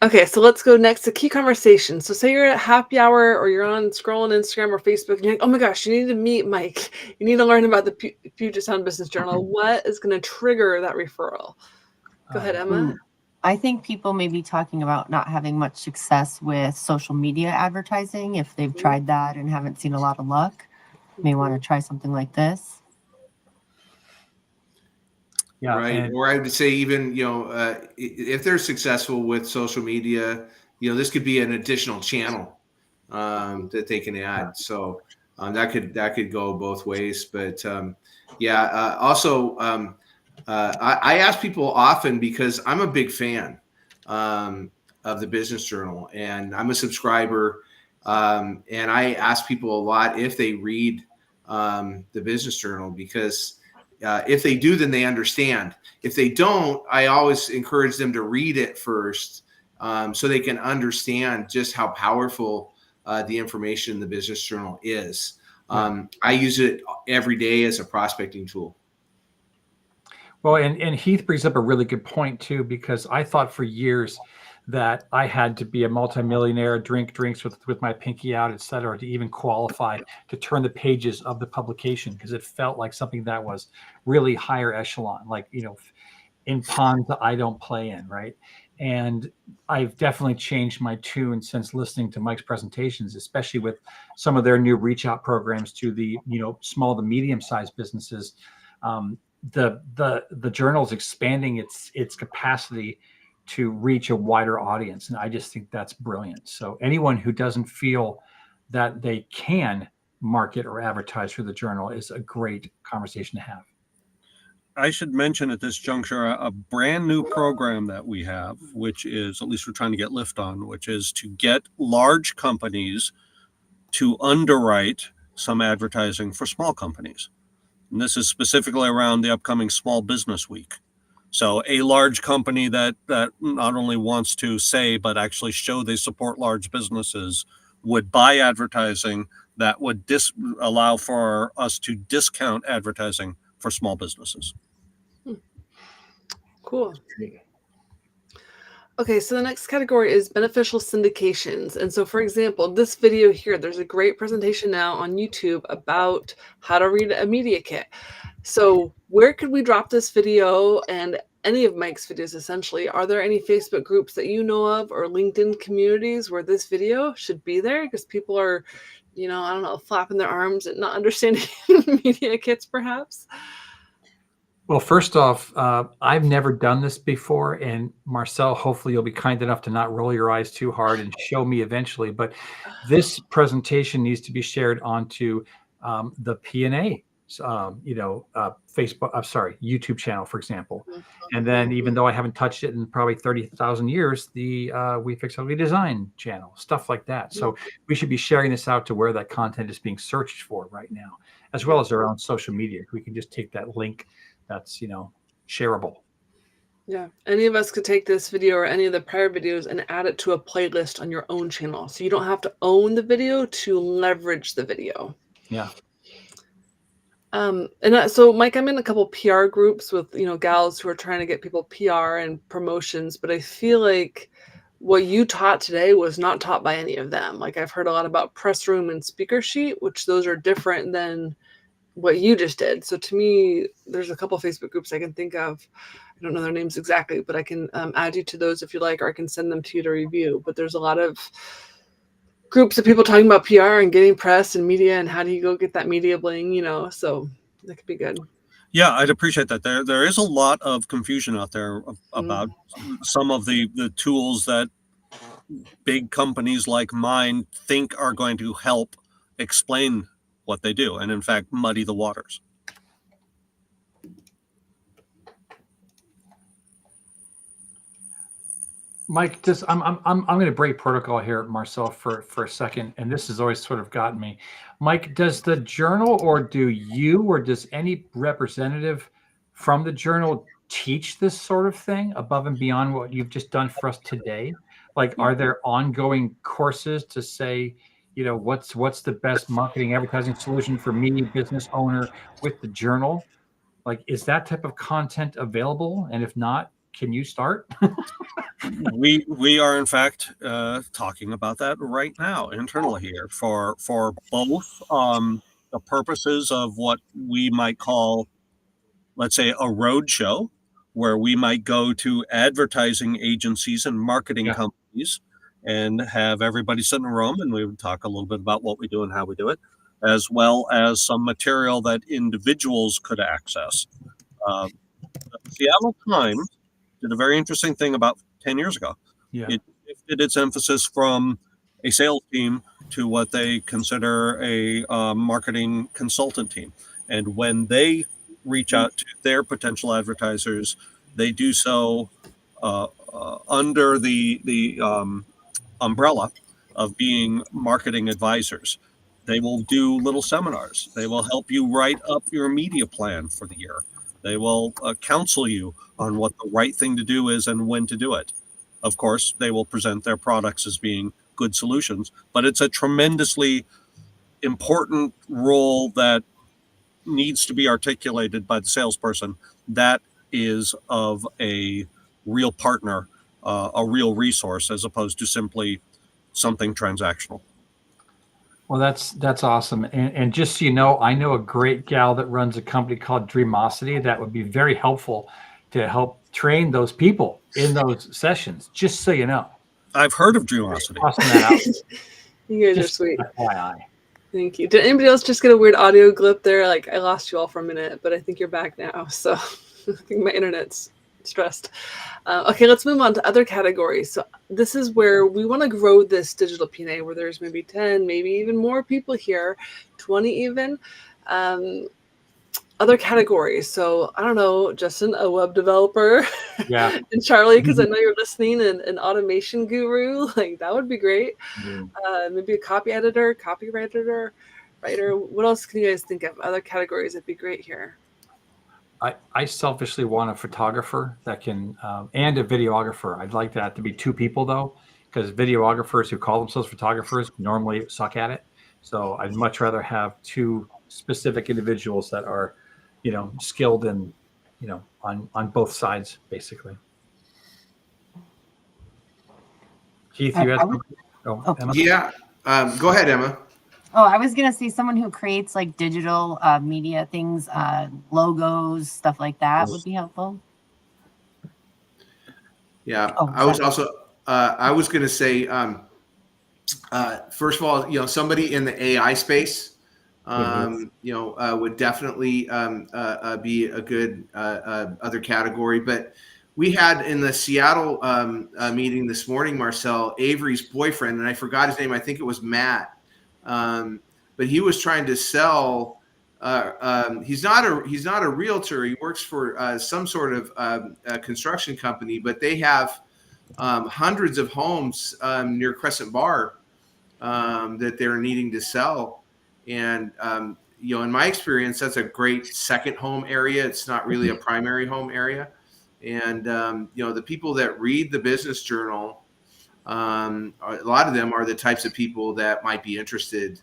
Okay, so let's go next to key conversation. So say you're at happy hour or you're on scrolling Instagram or Facebook and you're like, oh my gosh, you need to meet Mike. You need to learn about the Puget Sound Business Journal. What is going to trigger that referral? Go ahead, Emma. I think people may be talking about not having much success with social media advertising. If they've tried that and haven't seen a lot of luck, may want to try something like this. Yeah, right. Or I would say even, if they're successful with social media, this could be an additional channel that they can add. So that could go both ways. But also I ask people often because I'm a big fan of the Business Journal and I'm a subscriber. And I ask people a lot if they read the Business Journal because if they do, then they understand. If they don't, I always encourage them to read it first so they can understand just how powerful the information in the Business Journal is. I use it every day as a prospecting tool. Well, and Heath brings up a really good point too, because I thought for years that I had to be a multimillionaire, drink drinks with my pinky out, et cetera, to even qualify to turn the pages of the publication, because it felt like something that was really higher echelon, like, in ponds that I don't play in, right? And I've definitely changed my tune since listening to Mike's presentations, especially with some of their new reach out programs to the small to medium sized businesses. The journal's expanding its capacity to reach a wider audience, and I just think that's brilliant. So anyone who doesn't feel that they can market or advertise through the journal is a great conversation to have. I should mention at this juncture a brand new program that we have, which is, at least we're trying to get lift on, which is to get large companies to underwrite some advertising for small companies. And this is specifically around the upcoming Small Business Week. So a large company that not only wants to say, but actually show they support large businesses would buy advertising that would allow for us to discount advertising for small businesses. Cool. Okay, so the next category is beneficial syndications. And so, for example, this video here, there's a great presentation now on YouTube about how to read a media kit. So where could we drop this video and any of Mike's videos, essentially? Are there any Facebook groups that you know of or LinkedIn communities where this video should be there? Because people are, I don't know, flapping their arms and not understanding media kits, perhaps. Well, first off, I've never done this before, and Marcel, hopefully you'll be kind enough to not roll your eyes too hard and show me eventually, but this presentation needs to be shared onto the PNA, YouTube channel, for example. And then, even though I haven't touched it in probably 30,000 years, the We Fix Ugly Design channel, stuff like that. So we should be sharing this out to where that content is being searched for right now, as well as our own social media. We can just take that link that's shareable. Yeah, any of us could take this video or any of the prior videos and add it to a playlist on your own channel, so you don't have to own the video to leverage the video. Yeah. So Mike, I'm in a couple PR groups with gals who are trying to get people PR and promotions, but I feel like what you taught today was not taught by any of them. Like, I've heard a lot about press room and speaker sheet, which those are different than what you just did. So to me, there's a couple of Facebook groups I can think of. I don't know their names exactly, but I can add you to those if you like, or I can send them to you to review. But there's a lot of groups of people talking about PR and getting press and media and how do you go get that media bling, so that could be good. Yeah, I'd appreciate that. There is a lot of confusion out there about some of the tools that big companies like mine think are going to help explain what they do, and in fact muddy the waters. Mike, I'm going to break protocol here, Marcel, for a second, and this has always sort of gotten me. Mike, does the journal, or do you, or does any representative from the journal teach this sort of thing above and beyond what you've just done for us today? Like, are there ongoing courses to say, what's the best marketing advertising solution for me, business owner, with the journal? Like, is that type of content available? And if not, can you start? We are in fact talking about that right now internally here for both the purposes of what we might call, let's say, a road show, where we might go to advertising agencies and marketing companies and have everybody sit in a room, and we would talk a little bit about what we do and how we do it, as well as some material that individuals could access. The Seattle Times did a very interesting thing about 10 years ago. Yeah. It shifted its emphasis from a sales team to what they consider a marketing consultant team. And when they reach out to their potential advertisers, they do so under the umbrella of being marketing advisors. They will do little seminars. They will help you write up your media plan for the year. They will counsel you on what the right thing to do is and when to do it. of course, they will present their products as being good solutions, but it's a tremendously important role that needs to be articulated by the salesperson. That is of a real partner, a real resource, as opposed to simply something transactional. Well, that's awesome. And just so you know, I know a great gal that runs a company called Dreamosity that would be very helpful to help train those people in those sessions, just so you know. I've heard of Dreamosity. Tossing that out. You guys are Just sweet. FYI. Thank you. Did anybody else just get a weird audio glip there? Like I lost you all for a minute, but I think you're back now. So I think my internet's stressed. Okay, let's move on to other categories. So this is where we want to grow this digital PNA, where there's maybe 10, maybe even more people here, 20 even. Other categories. So I don't know, Justin, a web developer. Yeah. And Charlie, because I know you're listening, and an automation guru. Like that would be great. Maybe a copy editor, copywriter, writer. What else can you guys think of? Other categories that'd be great here. I selfishly want a photographer that can, and a videographer. I'd like that to be two people though, because videographers who call themselves photographers normally suck at it. So I'd much rather have two specific individuals that are, skilled in, on both sides, basically. Keith, you had something? Emma? Yeah. Go ahead, Emma. Oh, I was gonna say someone who creates like digital media things, logos, stuff like that would be helpful. Yeah, Oh, I was sorry. also I was going to say first of all, somebody in the AI space, would definitely be a good other category. But we had in the Seattle meeting this morning, Marcel, Avery's boyfriend, and I forgot his name. I think it was Matt. But he was trying to sell. He's not a realtor. He works for some sort of construction company, but they have hundreds of homes near Crescent Bar that they're needing to sell. And in my experience, that's a great second home area. It's not really a primary home area. And the people that read the business journal, a lot of them are the types of people that might be interested,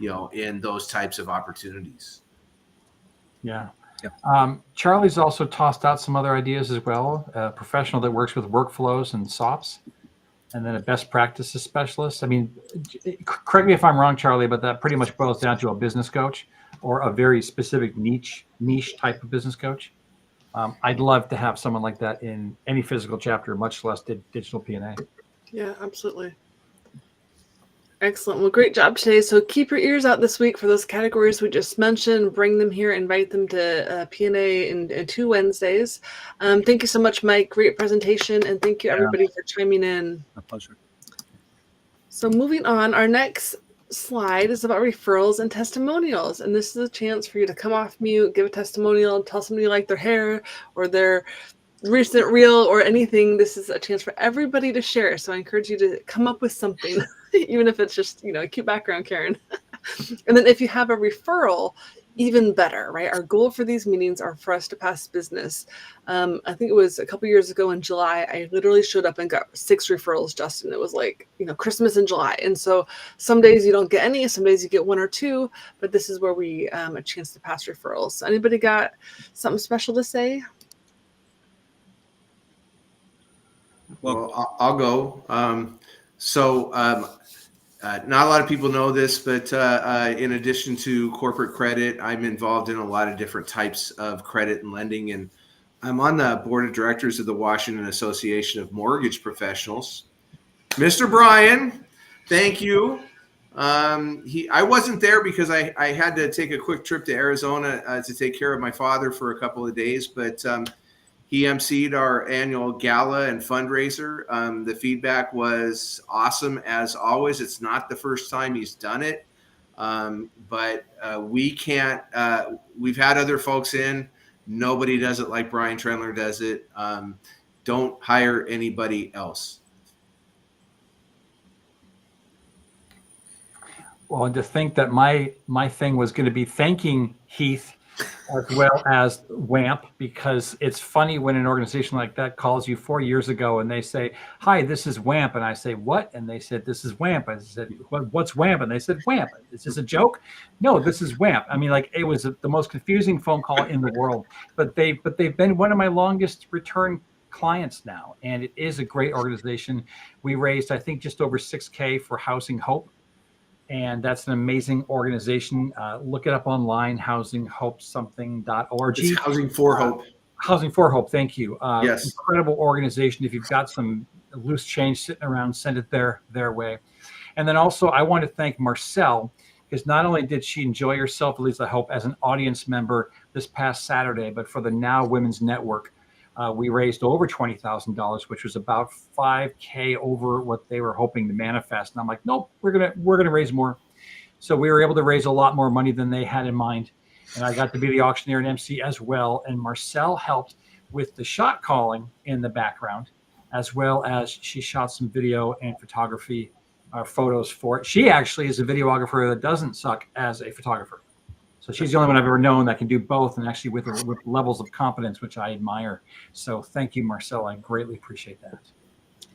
in those types of opportunities. Yeah. Charlie's also tossed out some other ideas as well. A professional that works with workflows and SOPs, and then a best practices specialist. I mean, correct me if I'm wrong, Charlie, but that pretty much boils down to a business coach or a very specific niche type of business coach. I'd love to have someone like that in any physical chapter, much less digital PNA. Yeah, absolutely. Excellent. Well, great job today. So keep your ears out this week for those categories we just mentioned. Bring them here, invite them to PNA in 2 Wednesdays. Thank you so much, Mike. Great presentation. And thank you, everybody, for chiming in. My pleasure. So moving on, our next slide is about referrals and testimonials. And this is a chance for you to come off mute, give a testimonial, tell somebody you like their hair or their recent reel or anything. This is a chance for everybody to share. So I encourage you to come up with something, even if it's just, a cute background, Karen. And then if you have a referral, even better, right? Our goal for these meetings are for us to pass business. I think it was a couple years ago in July, I literally showed up and got 6 referrals, Justin. It was like, Christmas in July. And so some days you don't get any, some days you get 1 or 2, but this is where we a chance to pass referrals. So anybody got something special to say? Well, I'll go. Not a lot of people know this, but in addition to corporate credit, I'm involved in a lot of different types of credit and lending. And I'm on the board of directors of the Washington Association of Mortgage Professionals. Mr. Brian, thank you. I wasn't there because I had to take a quick trip to Arizona to take care of my father for a couple of days, but he emceed our annual gala and fundraiser. The feedback was awesome as always. It's not the first time he's done it, but we can't. We've had other folks in. Nobody does it like Brian Trendler does it. Don't hire anybody else. Well, and to think that my thing was going to be thanking Heath as well as WAMP, because it's funny when an organization like that calls you 4 years ago and they say, "Hi, this is WAMP," and I say, "What?" And they said, "This is WAMP." I said, "What's WAMP?" And they said, "WAMP." Is this a joke? No, this is WAMP. I mean, like, it was the most confusing phone call in the world, but they've been one of my longest return clients now, and it is a great organization. We raised, I think, just over 6K for Housing Hope. And that's an amazing organization. Look it up online, housinghopesomething.org. It's Housing for Hope. Housing for Hope, thank you. Yes. Incredible organization. If you've got some loose change sitting around, send it their way. And then also, I want to thank Marcel, because not only did she enjoy herself, at least I hope, as an audience member this past Saturday, but for the Now Women's Network, we raised over $20,000, which was about 5K over what they were hoping to manifest. And I'm like, nope, we're gonna raise more. So we were able to raise a lot more money than they had in mind. And I got to be the auctioneer and MC as well. And Marcel helped with the shot calling in the background, as well as she shot some video and photography photos for it. She actually is a videographer that doesn't suck as a photographer. So she's the only one I've ever known that can do both, and actually with levels of competence, which I admire. So thank you, Marcel. I greatly appreciate that.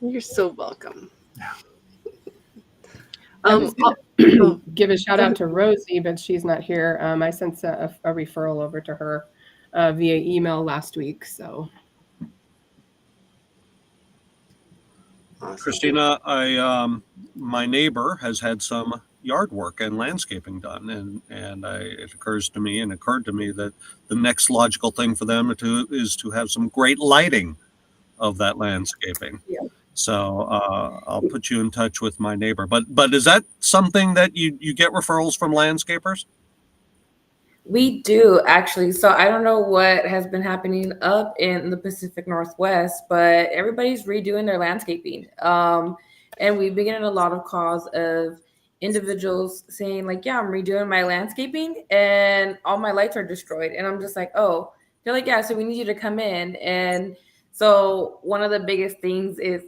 You're so welcome. Yeah. Give a shout out to Rosie, but she's not here. I sent a referral over to her via email last week. So, Awesome. Christina, my neighbor has had some yard work and landscaping done, and it occurred to me that the next logical thing for them is to have some great lighting of that landscaping. Yeah. So I'll put you in touch with my neighbor. But is that something that you get referrals from landscapers? We do, actually. So I don't know what has been happening up in the Pacific Northwest, but everybody's redoing their landscaping. And we've been getting a lot of calls of individuals saying, like, yeah, I'm redoing my landscaping and all my lights are destroyed. And I'm just like, oh, they're like, yeah, so we need you to come in. And so one of the biggest things is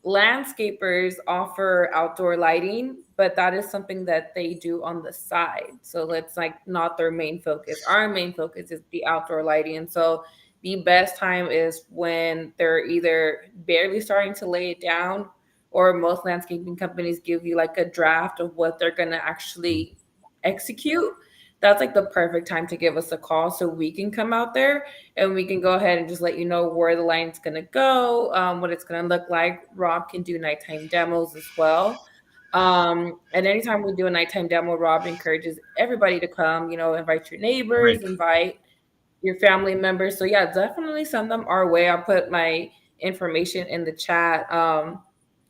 landscapers offer outdoor lighting, but that is something that they do on the side. So it's like not their main focus. Our main focus is the outdoor lighting. And so the best time is when they're either barely starting to lay it down, or most landscaping companies give you like a draft of what they're going to actually execute. That's like the perfect time to give us a call so we can come out there and we can go ahead and just let you know where the line's going to go, what it's going to look like. Rob can do nighttime demos as well. And anytime we do a nighttime demo, Rob encourages everybody to come, invite your neighbors, Great. invite your family members. So yeah, definitely send them our way. I'll put my information in the chat.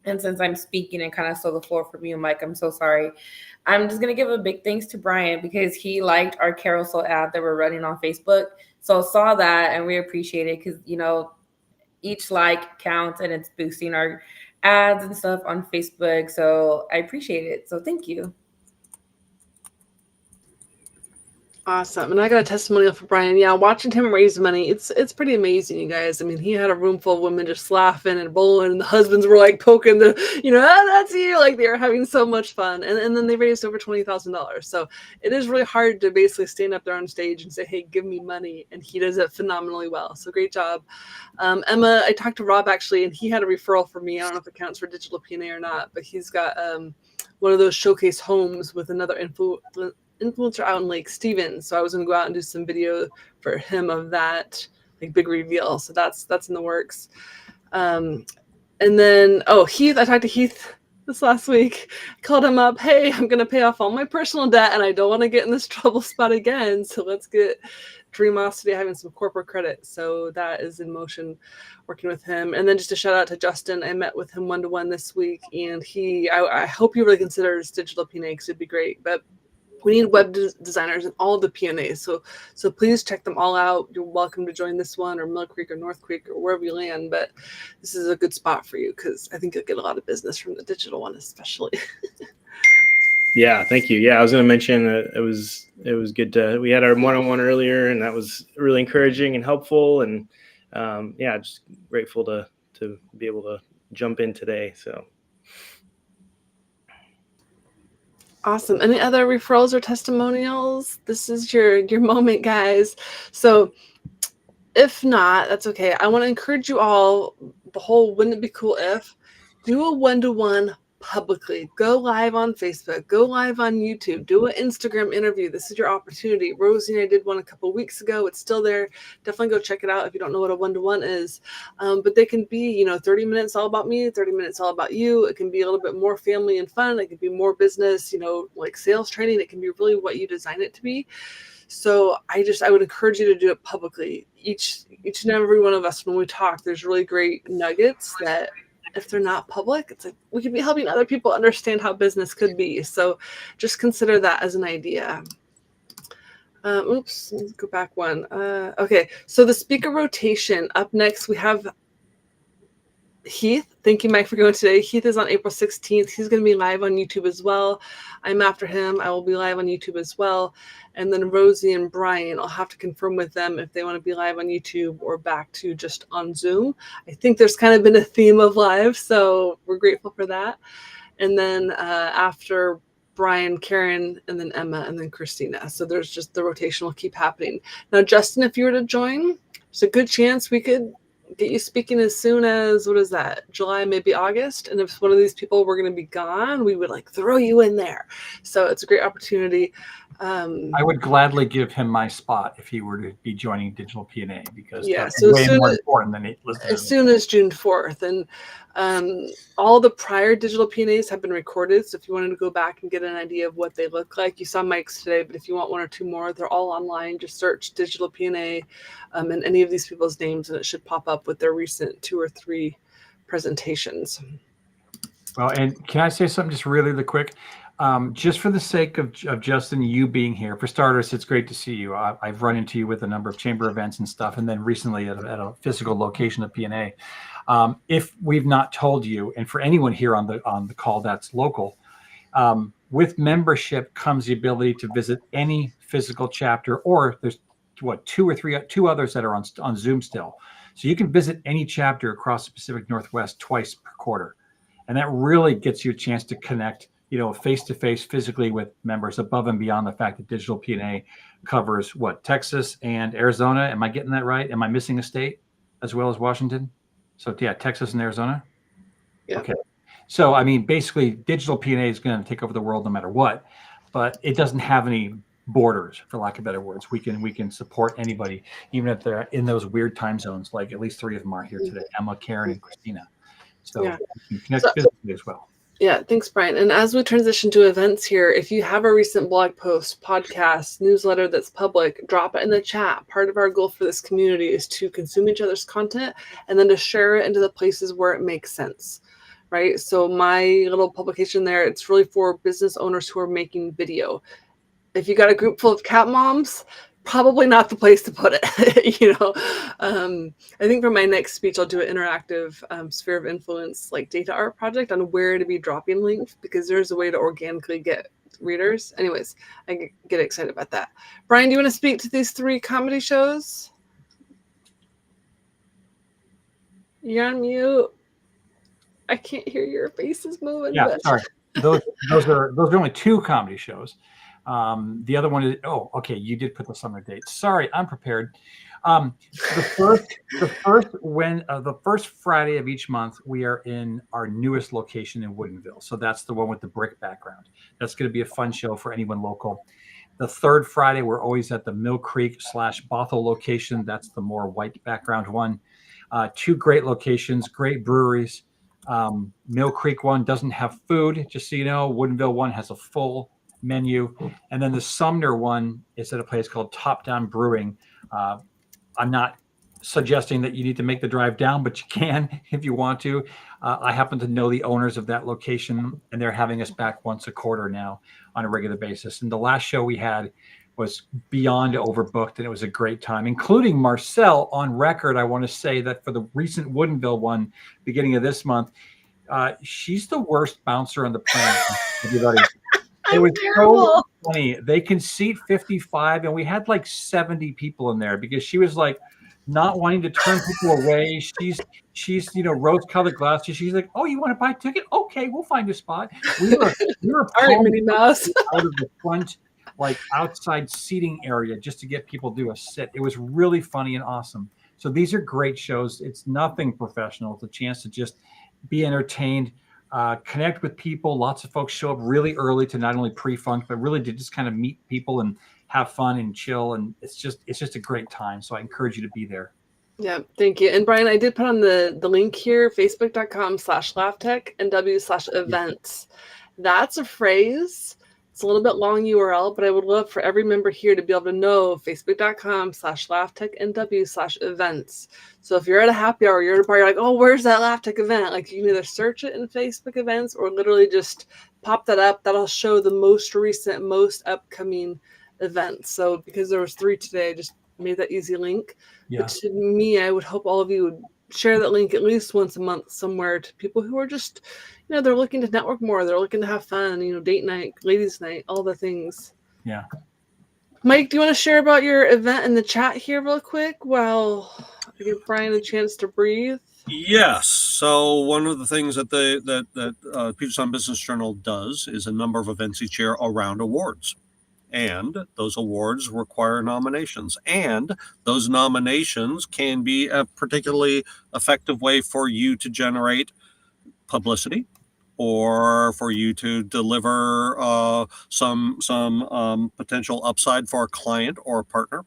And since I'm speaking and kind of stole the floor from you, Mike, I'm so sorry. I'm just going to give a big thanks to Brian because he liked our carousel ad that we're running on Facebook. So saw that and we appreciate it because, each like counts and it's boosting our ads and stuff on Facebook. So I appreciate it. So thank you. Awesome. And I got a testimonial for Brian. Yeah, watching him raise money, it's pretty amazing, you guys. I mean, he had a room full of women just laughing and bowling, and the husbands were like poking that's you. Like they were having so much fun. And then they raised over $20,000. So it is really hard to basically stand up there on stage and say, hey, give me money. And he does it phenomenally well. So great job. Emma, I talked to Rob actually, and he had a referral for me. I don't know if it counts for Digital PNA or not, but he's got one of those showcase homes with another influencer out in Lake Stevens. So I was gonna go out and do some video for him of that, like big reveal. So that's in the works. And then Heath, I talked to Heath this last week. I called him up, hey, I'm gonna pay off all my personal debt and I don't want to get in this trouble spot again. So let's get Dreamosity having some corporate credit. So that is in motion, working with him. And then just a shout out to Justin. I met with him one-to-one this week, and I hope he really considers Digital PNA because it'd be great. But we need web designers in all of the PNAs. So please check them all out. You're welcome to join this one or Mill Creek or North Creek or wherever you land. But this is a good spot for you because I think you'll get a lot of business from the digital one, especially. Yeah, thank you. Yeah, I was going to mention it was good we had our one-on-one earlier, and that was really encouraging and helpful. And just grateful to be able to jump in today. So. Awesome. Any other referrals or testimonials? This is your moment, guys. So if not, that's okay. I want to encourage you all, the whole wouldn't it be cool if, do a one-to-one publicly. Go live on Facebook, go live on YouTube, do an Instagram interview. This is your opportunity. Rosie and I did one a couple weeks ago. It's still there. Definitely go check it out if you don't know what a one-to-one is. But they can be, 30 minutes all about me, 30 minutes all about you. It can be a little bit more family and fun. It can be more business, like sales training. It can be really what you design it to be. So I would encourage you to do it publicly. Each and every one of us, when we talk, there's really great nuggets that if they're not public, it's like we could be helping other people understand how business could be. So just consider that as an idea. Let's go back one. Okay, so the speaker rotation. Up next, we have Heath. Thank you, Mike, for going today. Heath is on April 16th. He's going to be live on YouTube as well. I'm after him. I will be live on YouTube as well. And then Rosie and Brian, I'll have to confirm with them if they want to be live on YouTube or back to just on Zoom. I think there's kind of been a theme of live, so we're grateful for that. And then after Brian, Karen, and then Emma, and then Christina. So there's just the rotation will keep happening. Now, Justin, if you were to join, there's a good chance we could get you speaking as soon as, what is that, July, maybe August. And if one of these people were going to be gone, we would throw you in there. So it's a great opportunity. I would gladly give him my spot if he were to be joining Digital PNA, because that's so way more important than listening. As soon as June 4th. And all the prior Digital PNAs have been recorded. So if you wanted to go back and get an idea of what they look like, you saw Mike's today, but if you want one or two more, they're all online. Just search Digital PNA and any of these people's names, and it should pop up with their recent 2 or 3 presentations. Well, and can I say something just really quick? Just for the sake of Justin, you being here, for starters, it's great to see you. I've run into you with a number of chamber events and stuff, and then recently at a physical location of PNA. If we've not told you, and for anyone here on the call that's local, with membership comes the ability to visit any physical chapter, or there's 2 others that are on Zoom still. So you can visit any chapter across the Pacific Northwest twice per quarter. And that really gets you a chance to connect, face-to-face physically with members, above and beyond the fact that Digital PNA covers Texas and Arizona. Am I getting that right? Am I missing a state as well as Washington? So yeah, Texas and Arizona. Yeah. Okay. So, I mean, basically Digital PNA is going to take over the world no matter what, but it doesn't have any borders, for lack of better words. We can support anybody, even if they're in those weird time zones, like at least 3 of them are here today, Emma, Karen, and Christina. So yeah. You can connect physically as well. Yeah, thanks, Brian. And as we transition to events here, if you have a recent blog post, podcast, newsletter that's public, drop it in the chat. Part of our goal for this community is to consume each other's content and then to share it into the places where it makes sense, right? So my little publication there, it's really for business owners who are making video. If you got a group full of cat moms, probably not the place to put it. I think for my next speech, I'll do an interactive sphere of influence, like data art project on where to be dropping links, because there's a way to organically get readers. Anyways, I get excited about that. Brian, do you want to speak to these 3 comedy shows? You're on mute. I can't hear your faces moving. Yeah, sorry. Those are only 2 comedy shows. The other one is, okay, you did put the summer dates. Sorry, I'm prepared. The first Friday of each month, we are in our newest location in Woodinville. So that's the one with the brick background. That's going to be a fun show for anyone local. The 3rd Friday, we're always at the Mill Creek / Bothell location. That's the more white background one. 2 great locations, great breweries. Mill Creek one doesn't have food, just so you know. Woodinville one has a full menu, and then the Sumner one is at a place called Top Down Brewing. I'm not suggesting that you need to make the drive down, but you can if you want to. I happen to know the owners of that location, and they're having us back once a quarter now on a regular basis. And the last show we had was beyond overbooked, and it was a great time, including Marcel on record. I want to say that for the recent Woodinville one, beginning of this month, she's the worst bouncer on the planet. Everybody. It was so funny. They can seat 55, and we had like 70 people in there because she was like not wanting to turn people away. She's rose-colored glasses. She's like, "Oh, you want to buy a ticket? Okay, we'll find a spot." We were All right, pulling Minnie Mouse. out of the front, like outside seating area just to get people to do a sit. It was really funny and awesome. So these are great shows. It's nothing professional. It's a chance to just be entertained, connect with people. Lots of folks show up really early to not only pre-funk, but really to just kind of meet people and have fun and chill. And it's just a great time. So I encourage you to be there. Yeah, thank you. And Brian, I did put on the link here, facebook.com/LaughTech/NW/events. That's a phrase. It's a little bit long URL, but I would love for every member here to be able to know facebook.com/LaughTechNW/events. So if you're at a happy hour, you're at a bar, you're like, oh, where's that LaughTech event? Like, you can either search it in Facebook events or literally just pop that up. That'll show the most recent, most upcoming events. So because there was 3 today, I just made that easy link. Yeah. But to me, I would hope all of you would share that link at least once a month somewhere to people who are just, they're looking to network more. They're looking to have fun, date night, ladies' night, all the things. Yeah. Mike, do you want to share about your event in the chat here real quick while I give Brian a chance to breathe? Yes. So one of the things that Puget Sound Business Journal does is a number of events each year around awards. And those awards require nominations. And those nominations can be a particularly effective way for you to generate publicity or for you to deliver some potential upside for a client or a partner.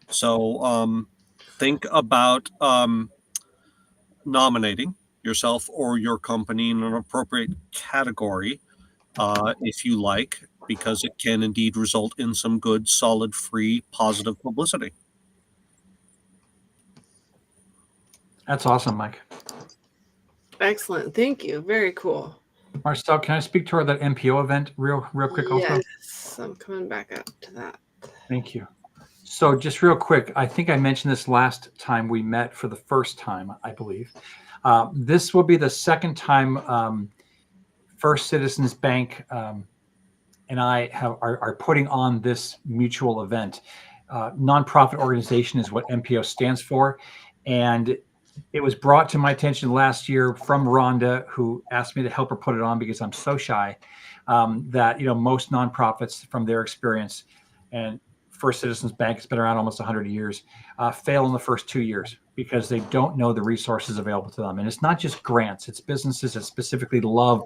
So think about nominating yourself or your company in an appropriate category if you like, because it can indeed result in some good, solid, free, positive publicity. That's awesome, Mike. Excellent. Thank you. Very cool. Marcel, can I speak to that MPO event real quick also? Yes, I'm coming back up to that. Thank you. So just real quick, I think I mentioned this last time we met for the first time, I believe. This will be the second time First Citizens Bank and I are putting on this mutual event. Nonprofit organization is what MPO stands for. And it was brought to my attention last year from Rhonda, who asked me to help her put it on because I'm so shy, that most nonprofits from their experience, and First Citizens Bank has been around almost 100 years, fail in the first 2 years because they don't know the resources available to them. And it's not just grants, it's businesses that specifically love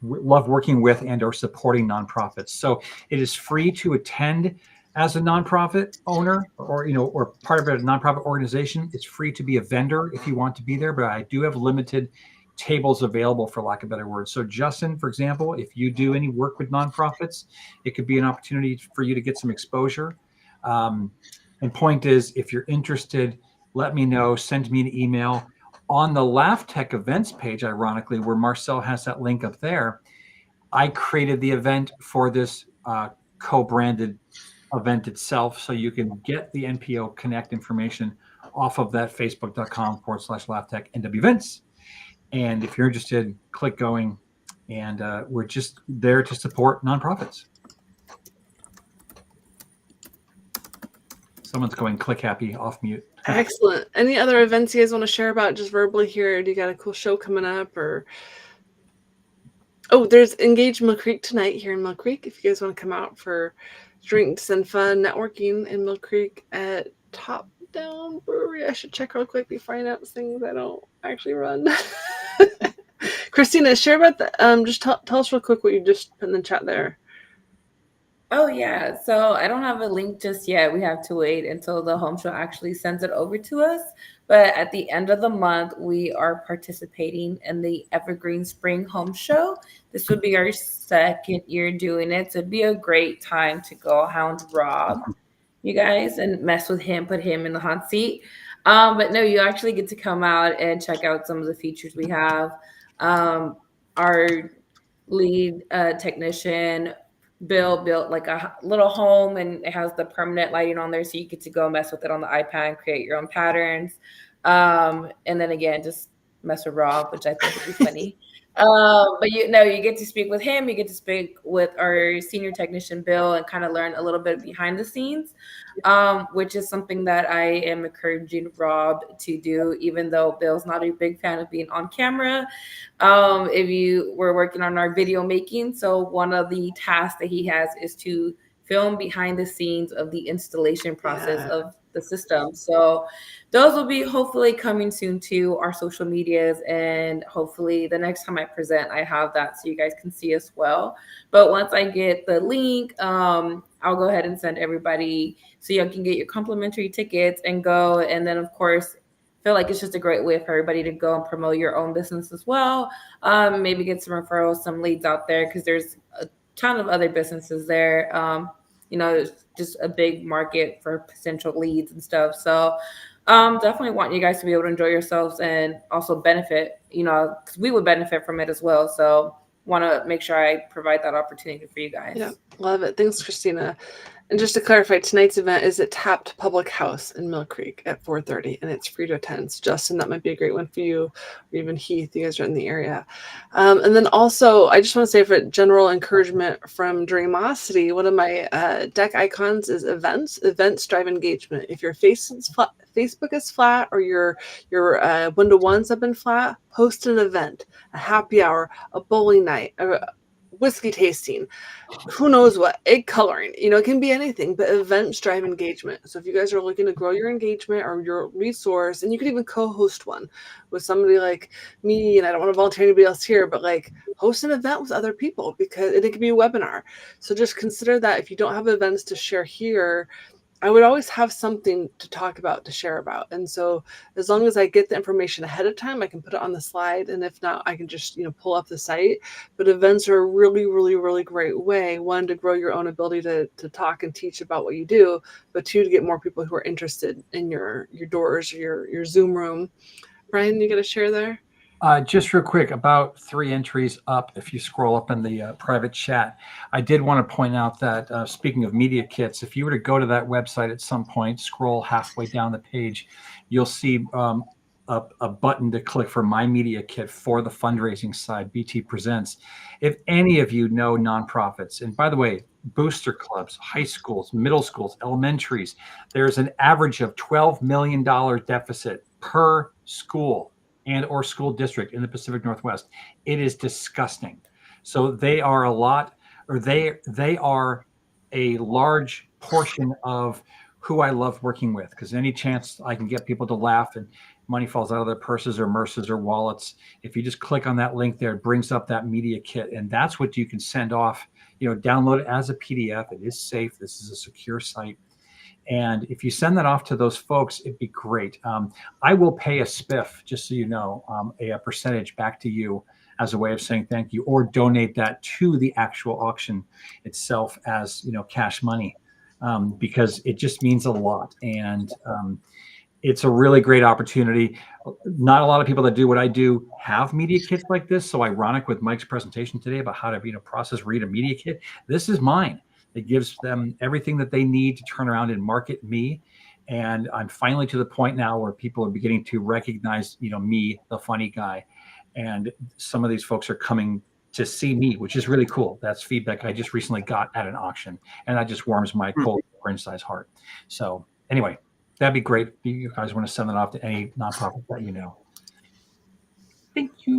working with and or supporting nonprofits. So it is free to attend as a nonprofit owner or part of a nonprofit organization. It's free to be a vendor if you want to be there, but I do have limited tables available, for lack of a better word. So Justin, for example, if you do any work with nonprofits, it could be an opportunity for you to get some exposure. And point is, if you're interested, let me know, send me an email. On the LaughTech events page, ironically, where Marcel has that link up there, I created the event for this co-branded event itself, so you can get the NPO Connect information off of that facebook.com/LaughTech NW events. And if you're interested, click going. And we're just there to support nonprofits. Someone's going click happy off mute. Excellent. Any other events you guys want to share about just verbally here? Do you got a cool show coming up? Or there's Engage Mill Creek tonight here in Mill Creek. If you guys want to come out for drinks and fun networking in Mill Creek at Top Down Brewery. I should check real quick before I announce things I don't actually run. Christina, share about the just tell us real quick what you just put in the chat there. Oh yeah, so I don't have a link just yet. We have to wait until the home show actually sends it over to us. But at the end of the month, we are participating in the Evergreen Spring Home Show. This would be our second year doing it. So it'd be a great time to go hound Rob, you guys, and mess with him, put him in the hot seat. But no, you actually get to come out and check out some of the features we have. Our lead technician, Bill, built like a little home, and it has the permanent lighting on there, so you get to go mess with it on the iPad and create your own patterns. And then again, just mess with Rob, which I think would be funny. But you get to speak with him. You get to speak with our senior technician, Bill, and kind of learn a little bit behind the scenes, which is something that I am encouraging Rob to do, even though Bill's not a big fan of being on camera. If you were working on our video making, so one of the tasks that he has is to film behind the scenes of the installation process of the system. So those will be hopefully coming soon to our social medias, and hopefully the next time I present, I have that so you guys can see as well. But once I get the link, I'll go ahead and send everybody so you can get your complimentary tickets and go. And then, of course, feel like it's just a great way for everybody to go and promote your own business as well. Maybe get some referrals, some leads out there, because there's a ton of other businesses there. It's just a big market for potential leads and stuff. So definitely want you guys to be able to enjoy yourselves and also benefit, because we would benefit from it as well. So want to make sure I provide that opportunity for you guys. Yeah, love it. Thanks, Christina. And just to clarify, tonight's event is at Tapped Public House in Mill Creek at 4:30, and it's free to attend. So Justin, that might be a great one for you, or even Heath, you guys are in the area. And then also, I just want to say, for general encouragement from Dreamosity, one of my deck icons is events. Events drive engagement. If your Facebook is flat, or your one-to-ones have been flat, post an event, a happy hour, a bowling night, a whiskey tasting, who knows what, egg coloring, it can be anything, but events drive engagement. So if you guys are looking to grow your engagement or your resource, and you could even co-host one with somebody like me, and I don't want to volunteer anybody else here, but like host an event with other people, because it could be a webinar. So just consider that if you don't have events to share here, I would always have something to talk about, to share about. And so as long as I get the information ahead of time, I can put it on the slide. And if not, I can just, pull up the site. But events are a really, really, really great way, one, to grow your own ability to talk and teach about what you do, but two, to get more people who are interested in your doors, your Zoom room. Brian, you got to share there? Just real quick, about 3 entries up, if you scroll up in the private chat, I did want to point out that speaking of media kits, if you were to go to that website at some point, scroll halfway down the page, you'll see a button to click for My Media Kit for the fundraising side, BT Presents. If any of you know nonprofits, and by the way, booster clubs, high schools, middle schools, elementaries, there's an average of $12 million deficit per school and or school district in the Pacific Northwest. It is disgusting. So they are they are a large portion of who I love working with, because any chance I can get people to laugh and money falls out of their purses or merces or wallets, if you just click on that link there, it brings up that media kit, and that's what you can send off, download it as a PDF. It is safe. This is a secure site. And if you send that off to those folks, it'd be great. I will pay a spiff, just so you know, a percentage back to you as a way of saying thank you, or donate that to the actual auction itself as, cash money, because it just means a lot. And it's a really great opportunity. Not a lot of people that do what I do have media kits like this. So ironic with Mike's presentation today about how to, read a media kit. This is mine. It gives them everything that they need to turn around and market me. And I'm finally to the point now where people are beginning to recognize, me, the funny guy. And some of these folks are coming to see me, which is really cool. That's feedback I just recently got at an auction. And that just warms my cold orange size heart. So anyway, that'd be great. If you guys want to send that off to any nonprofit that you know. Thank you.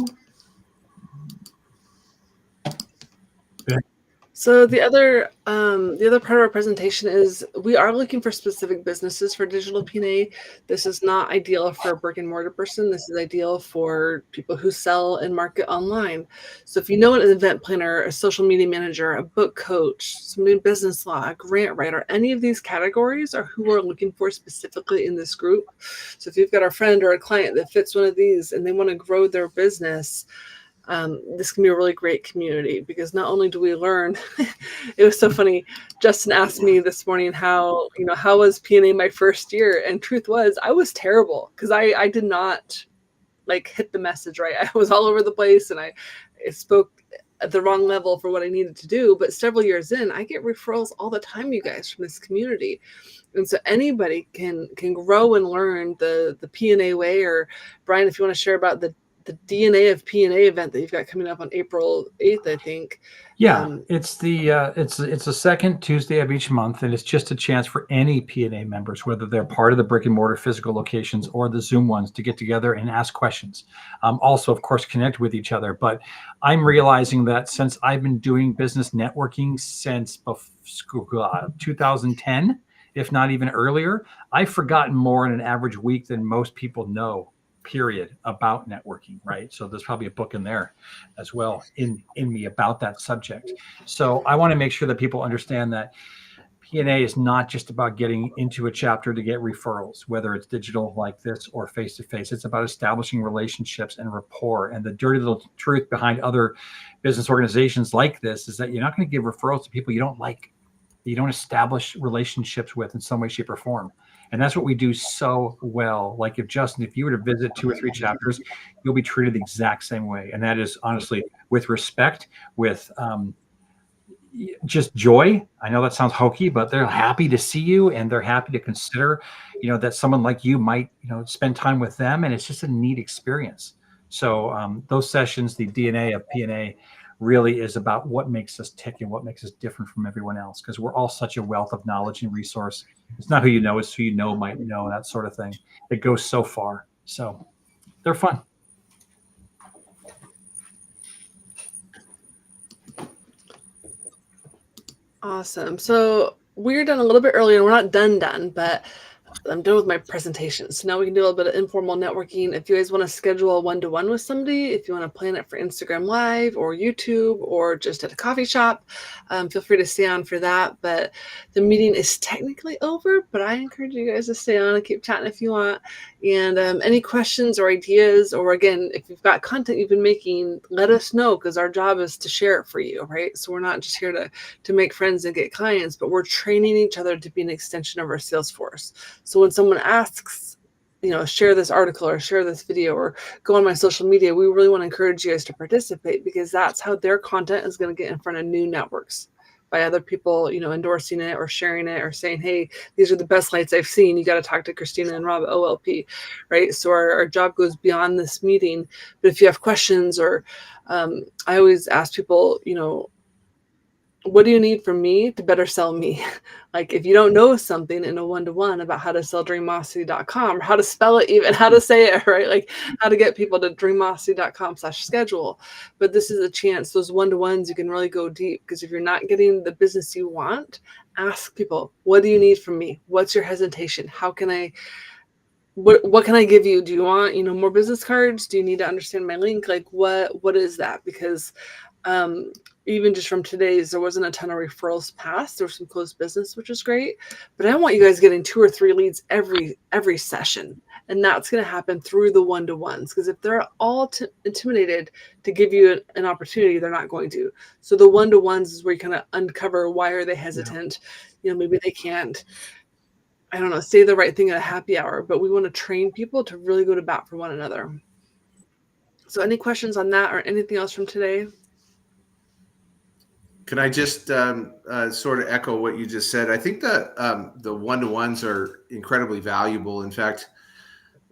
So the other part of our presentation is we are looking for specific businesses for Digital PNA. This is not ideal for a brick and mortar person. This is ideal for people who sell and market online. So if you know an event planner, a social media manager, a book coach, somebody in business law, a grant writer, any of these categories are who we're looking for specifically in this group. So if you've got a friend or a client that fits one of these and they want to grow their business, this can be a really great community, because not only do we learn, it was so funny. Justin asked me this morning how was PNA my first year? And truth was, I was terrible, because I did not hit the message right. I was all over the place, and I spoke at the wrong level for what I needed to do. But several years in, I get referrals all the time, you guys, from this community. And so anybody can grow and learn the PNA way. Or Brian, if you want to share about the the DNA of PNA event that you've got coming up on April 8th, I think. Yeah, it's the second Tuesday of each month, and it's just a chance for any PNA members, whether they're part of the brick and mortar physical locations or the Zoom ones, to get together and ask questions. Also, of course, connect with each other. But I'm realizing that since I've been doing business networking since 2010, if not even earlier, I've forgotten more in an average week than most people know, period, about networking, right? So there's probably a book in there as well in me about that subject. So I want to make sure that people understand that PNA is not just about getting into a chapter to get referrals, whether it's digital like this or face-to-face. It's about establishing relationships and rapport. And the dirty little truth behind other business organizations like this is that you're not going to give referrals to people you don't like, that you don't establish relationships with in some way, shape, or form. And that's what we do so well. Like if you were to visit 2 or 3 chapters, you'll be treated the exact same way. And that is honestly with respect, with just joy. I know that sounds hokey, but they're happy to see you, and they're happy to consider, that someone like you might, spend time with them. And it's just a neat experience. So those sessions, the DNA of PNA, really is about what makes us tick and what makes us different from everyone else, because we're all such a wealth of knowledge and resource. It's not who you know, it's who you know might know, that sort of thing. It goes so far. So they're fun. Awesome. So we're done a little bit earlier. We're not done, but I'm done with my presentation. So now we can do a little bit of informal networking. If you guys want to schedule a one-to-one with somebody, if you want to plan it for Instagram Live or YouTube or just at a coffee shop, feel free to stay on for that. But the meeting is technically over, but I encourage you guys to stay on and keep chatting if you want. And any questions or ideas, or again, if you've got content you've been making, let us know, because our job is to share it for you, right? So we're not just here to make friends and get clients, but we're training each other to be an extension of our sales force. So when someone asks, share this article or share this video or go on my social media, we really want to encourage you guys to participate, because that's how their content is going to get in front of new networks, by other people, endorsing it or sharing it or saying, hey, these are the best lights I've seen. You got to talk to Christina and Rob at OLP, right? So our job goes beyond this meeting. But if you have questions, or I always ask people, what do you need from me to better sell me? Like if you don't know something in a one-to-one about how to sell dreamosity.com, or how to spell it, even how to say it, right? Like how to get people to dreamosity.com/schedule. But this is a chance, those one-to-ones, you can really go deep, because if you're not getting the business you want, ask people, what do you need from me? What's your hesitation? How can what can I give you? Do you want, more business cards? Do you need to understand my link? Like what is that? Because even just from today's, there wasn't a ton of referrals passed. There was some closed business, which is great. But I don't want you guys getting 2 or 3 leads every session. And that's going to happen through the one-to-ones, because if they're all intimidated to give you an opportunity, they're not going to. So the one-to-ones is where you kind of uncover, why are they hesitant? Yeah. Maybe they can't, I don't know, say the right thing at a happy hour, but we want to train people to really go to bat for one another. So any questions on that or anything else from today? Can I just sort of echo what you just said? I think that the one-to-ones are incredibly valuable. In fact,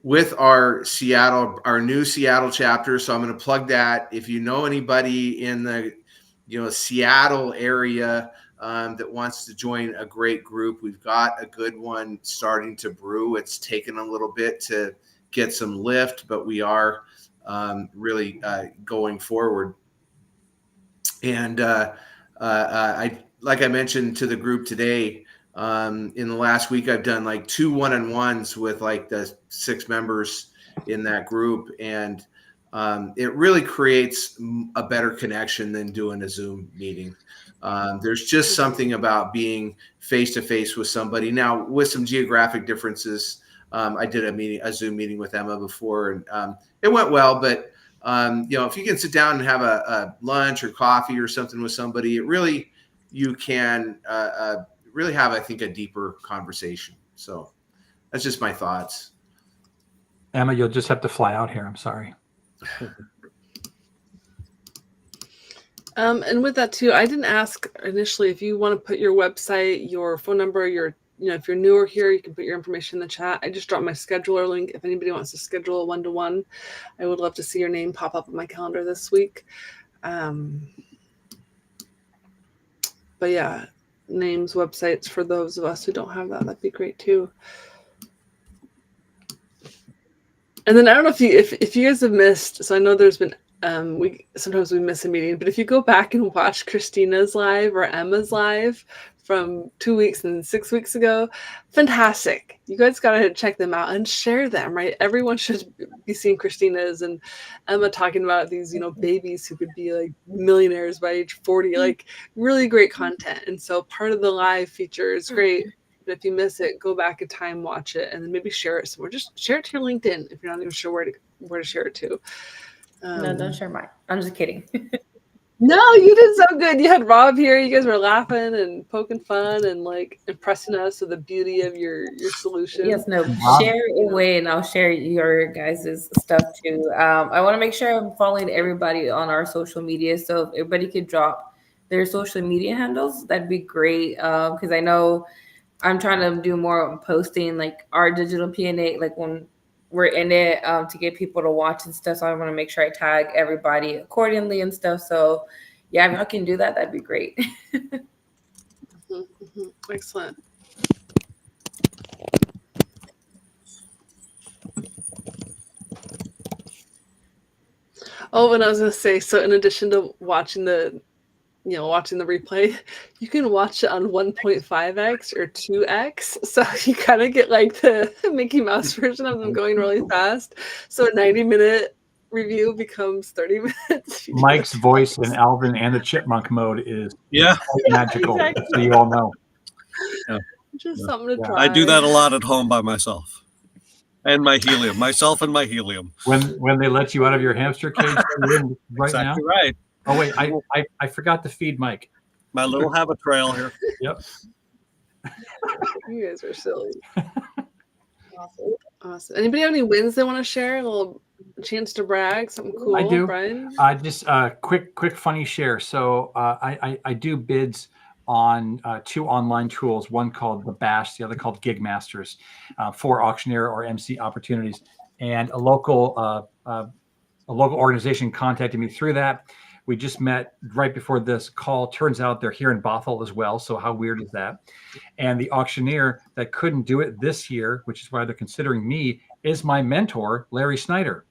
with our new Seattle chapter, so I'm going to plug that. If you know anybody in the Seattle area that wants to join a great group, we've got a good one starting to brew. It's taken a little bit to get some lift, but we are really going forward. And like I mentioned to the group today, in the last week, I've done like 2 one-on-ones with like the 6 members in that group. And it really creates a better connection than doing a Zoom meeting. There's just something about being face-to-face with somebody. Now, with some geographic differences, I did a Zoom meeting with Emma before, and it went well, but if you can sit down and have a lunch or coffee or something with somebody, you can really have, I think, a deeper conversation. So that's just my thoughts. Emma, you'll just have to fly out here. I'm sorry. And with that too, I didn't ask initially if you want to put your website, your phone number, your if you're newer here, you can put your information in the chat. I just dropped my scheduler link. If anybody wants to schedule a one-to-one, I would love to see your name pop up on my calendar this week. But yeah, names, websites for those of us who don't have that, that'd be great too. And then I don't know if you guys have missed, so I know there's been sometimes we miss a meeting, but if you go back and watch Christina's live or Emma's live from 2 weeks and 6 weeks ago, fantastic. You guys gotta check them out and share them, right? Everyone should be seeing Christina's and Emma talking about these, babies who could be like millionaires by age 40, like really great content. And so part of the live feature is great. But if you miss it, go back in time, watch it, and then maybe share it somewhere. Just share it to your LinkedIn if you're not even sure where to share it to. No, don't share mine. I'm just kidding. No, you did so good. You had Rob here. You guys were laughing and poking fun and like impressing us with the beauty of your solution. Yes, no, share it away, and I'll share your guys' stuff too. I want to make sure I'm following everybody on our social media. So if everybody could drop their social media handles, that'd be great. Because I know I'm trying to do more posting like our digital PNA, like when we're in it, to get people to watch and stuff. So I want to make sure I tag everybody accordingly and stuff. So yeah, if y'all can do that, that'd be great. Excellent. Oh, and I was going to say, so in addition to watching the replay, you can watch it on 1.5x or 2x. So you kind of get like the Mickey Mouse version of them going really fast. So a 90-minute review becomes 30 minutes. Mike's voice in Alvin and the Chipmunk mode is magical. Exactly. So you all know. Yeah. Just something to try. I do that a lot at home by myself. And my helium. Myself and my helium. When they let you out of your hamster cage right exactly now? Right. Oh, wait, I forgot to feed Mike. My little habit trail here. Yep. You guys are silly. Awesome. Anybody have any wins they want to share? A little chance to brag? Something cool? I do. Brian? Just quick funny share. So I do bids on 2 online tools, one called the Bash, the other called Gig Masters, for auctioneer or MC opportunities. And a local organization contacted me through that. We just met right before this call. Turns out they're here in Bothell as well. So how weird is that? And the auctioneer that couldn't do it this year, which is why they're considering me, is my mentor, Larry Snyder.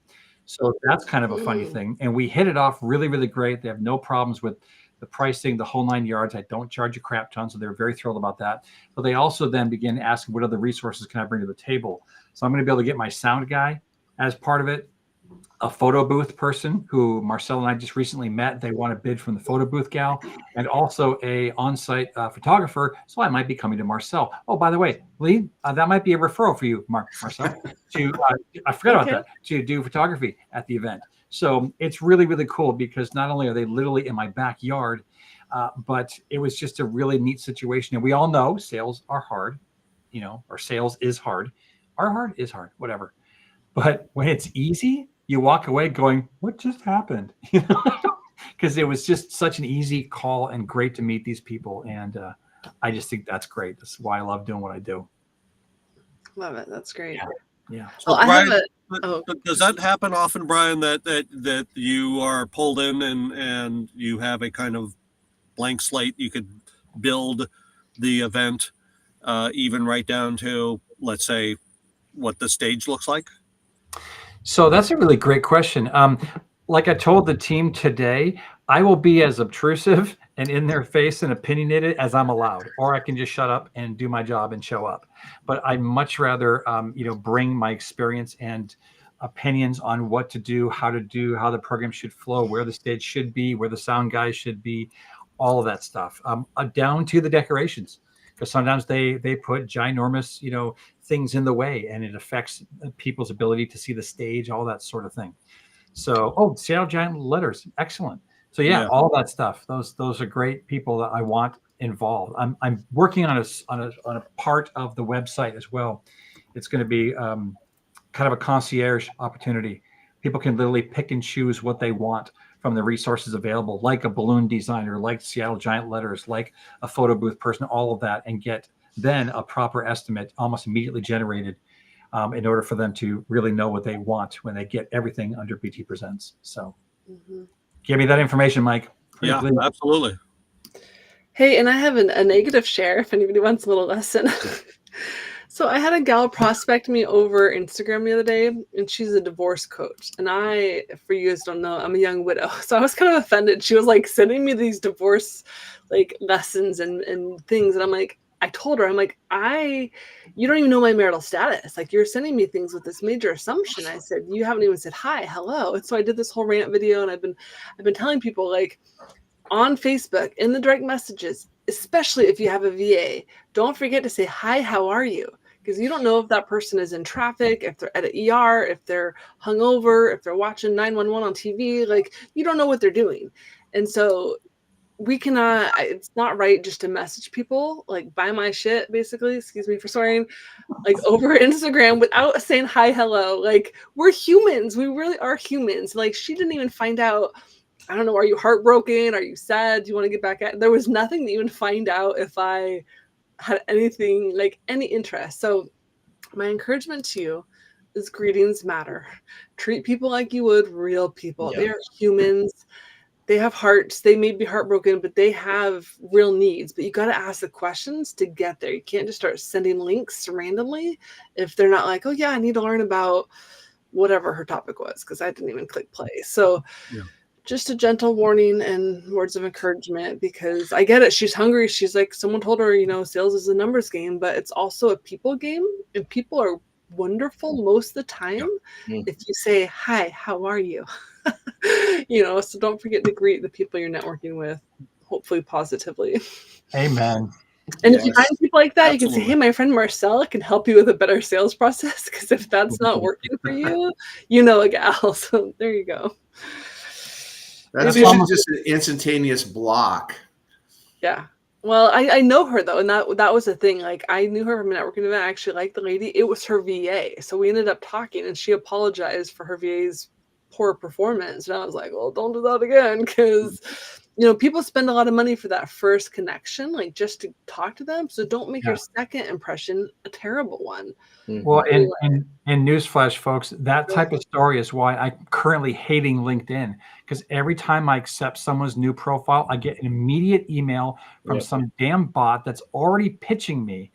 So that's kind of a funny thing. And we hit it off really, really great. They have no problems with the pricing, the whole 9 yards. I don't charge a crap ton. So they're very thrilled about that. But they also then begin asking, what other resources can I bring to the table? So I'm going to be able to get my sound guy as part of it. A photo booth person who Marcel and I just recently met. They want to bid from the photo booth gal, and also a on-site photographer. So I might be coming to Marcel. Oh, by the way, Lee, that might be a referral for you, Marcel. I forgot about that, to do photography at the event. So it's really, really cool because not only are they literally in my backyard, but it was just a really neat situation. And we all know sales are hard, or sales is hard. Hard is hard, whatever. But when it's easy, you walk away going, what just happened? Because it was just such an easy call and great to meet these people. And I just think that's great. That's why I love doing what I do. Love it. That's great. Yeah. So Brian, does that happen often, Brian, that you are pulled in and you have a kind of blank slate? You could build the event even right down to, let's say, what the stage looks like? So that's a really great question. Like I told the team today, I will be as obtrusive and in their face and opinionated as I'm allowed, or I can just shut up and do my job and show up. But I'd much rather, bring my experience and opinions on what to do, how the program should flow, where the stage should be, where the sound guys should be, all of that stuff, down to the decorations. Because sometimes they put ginormous, things in the way, and it affects people's ability to see the stage, all that sort of thing. So, Seattle Giant letters, excellent. So yeah, all that stuff. Those are great people that I want involved. I'm working on a part of the website as well. It's going to be kind of a concierge opportunity. People can literally pick and choose what they want from the resources available, like a balloon designer, like Seattle Giant letters, like a photo booth person, all of that, and get then a proper estimate almost immediately generated in order for them to really know what they want when they get everything under BT Presents. So give me that information, Mike. Yeah, Please. absolutely. Hey, and I have a negative share if anybody wants a little lesson. So I had a gal prospect me over Instagram the other day, and she's a divorce coach. And I, for you guys don't know, I'm a young widow. So I was kind of offended. She was like sending me these divorce like lessons and things. And I'm like, I told her, I'm like, you don't even know my marital status. Like, you're sending me things with this major assumption. I said, you haven't even said hi, hello. And so I did this whole rant video, and I've been telling people, like, on Facebook, in the direct messages, especially if you have a VA, don't forget to say, hi, how are you? Because you don't know if that person is in traffic, if they're at an ER, if they're hungover, if they're watching 911 on TV. Like, you don't know what they're doing. And so we cannot, it's not right just to message people, like, buy my shit, basically, excuse me for swearing, like, over Instagram without saying hi, hello. Like, we're humans. We really are humans. Like, she didn't even find out, I don't know, are you heartbroken? Are you sad? Do you want to get back at? There was nothing to even find out if I had anything, like, any interest. So my encouragement to you is greetings matter. Treat people like you would real people. They are humans. They have hearts. They may be heartbroken, but they have real needs. But you got to ask the questions to get there. You can't just start sending links randomly if they're not like, oh yeah, I need to learn about whatever her topic was, because I didn't even click play. So just a gentle warning and words of encouragement, because I get it. She's hungry. She's like, someone told her, you know, sales is a numbers game, but it's also a people game, and people are wonderful most of the time if you say, hi, how are you? You know, so don't forget to greet the people you're networking with, hopefully positively. Amen. And if you find people like that, Absolutely. you can say, hey, my friend Marcella can help you with a better sales process, because if that's not working for you, you know a gal. So there you go. That's usually just an instantaneous block. Yeah. Well, I know her though, and that was the thing. Like, I knew her from a networking event. I actually liked the lady. It was her VA. So we ended up talking, and she apologized for her VA's poor performance. And I was like, well, don't do that again, because, you know, people spend a lot of money for that first connection, like, just to talk to them. So don't make your second impression a terrible one. Well, in newsflash, folks, that type of story is why I'm currently hating LinkedIn, because every time I accept someone's new profile, I get an immediate email from some damn bot that's already pitching me,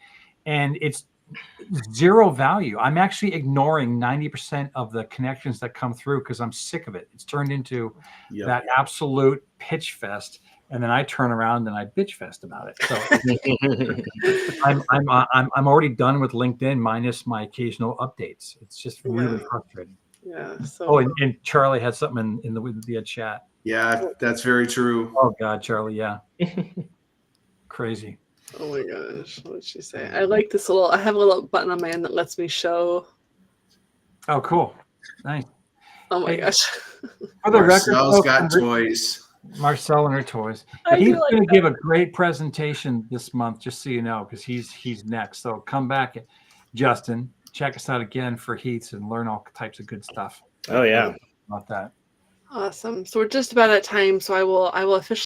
and it's zero value. I'm actually ignoring 90% of the connections that come through because I'm sick of it. It's turned into that absolute pitch fest. And then I turn around and I bitch fest about it. So I'm already done with LinkedIn minus my occasional updates. It's just really frustrating. Yeah. So. Oh, and Charlie had something in the chat. Yeah, that's very true. Oh God, Charlie, yeah, crazy. Oh my gosh, what did she say? I like this little. I have a little button on my end that lets me show. Oh, cool, nice. Oh my gosh. For the Marcel's record, got toys. Marcel and her toys. I He's do like going to that. give a great presentation this month, just so you know, because he's next. So come back, Justin. Check us out again for Heats and learn all types of good stuff. Oh yeah, about that. Awesome. So we're just about at time. So I will officially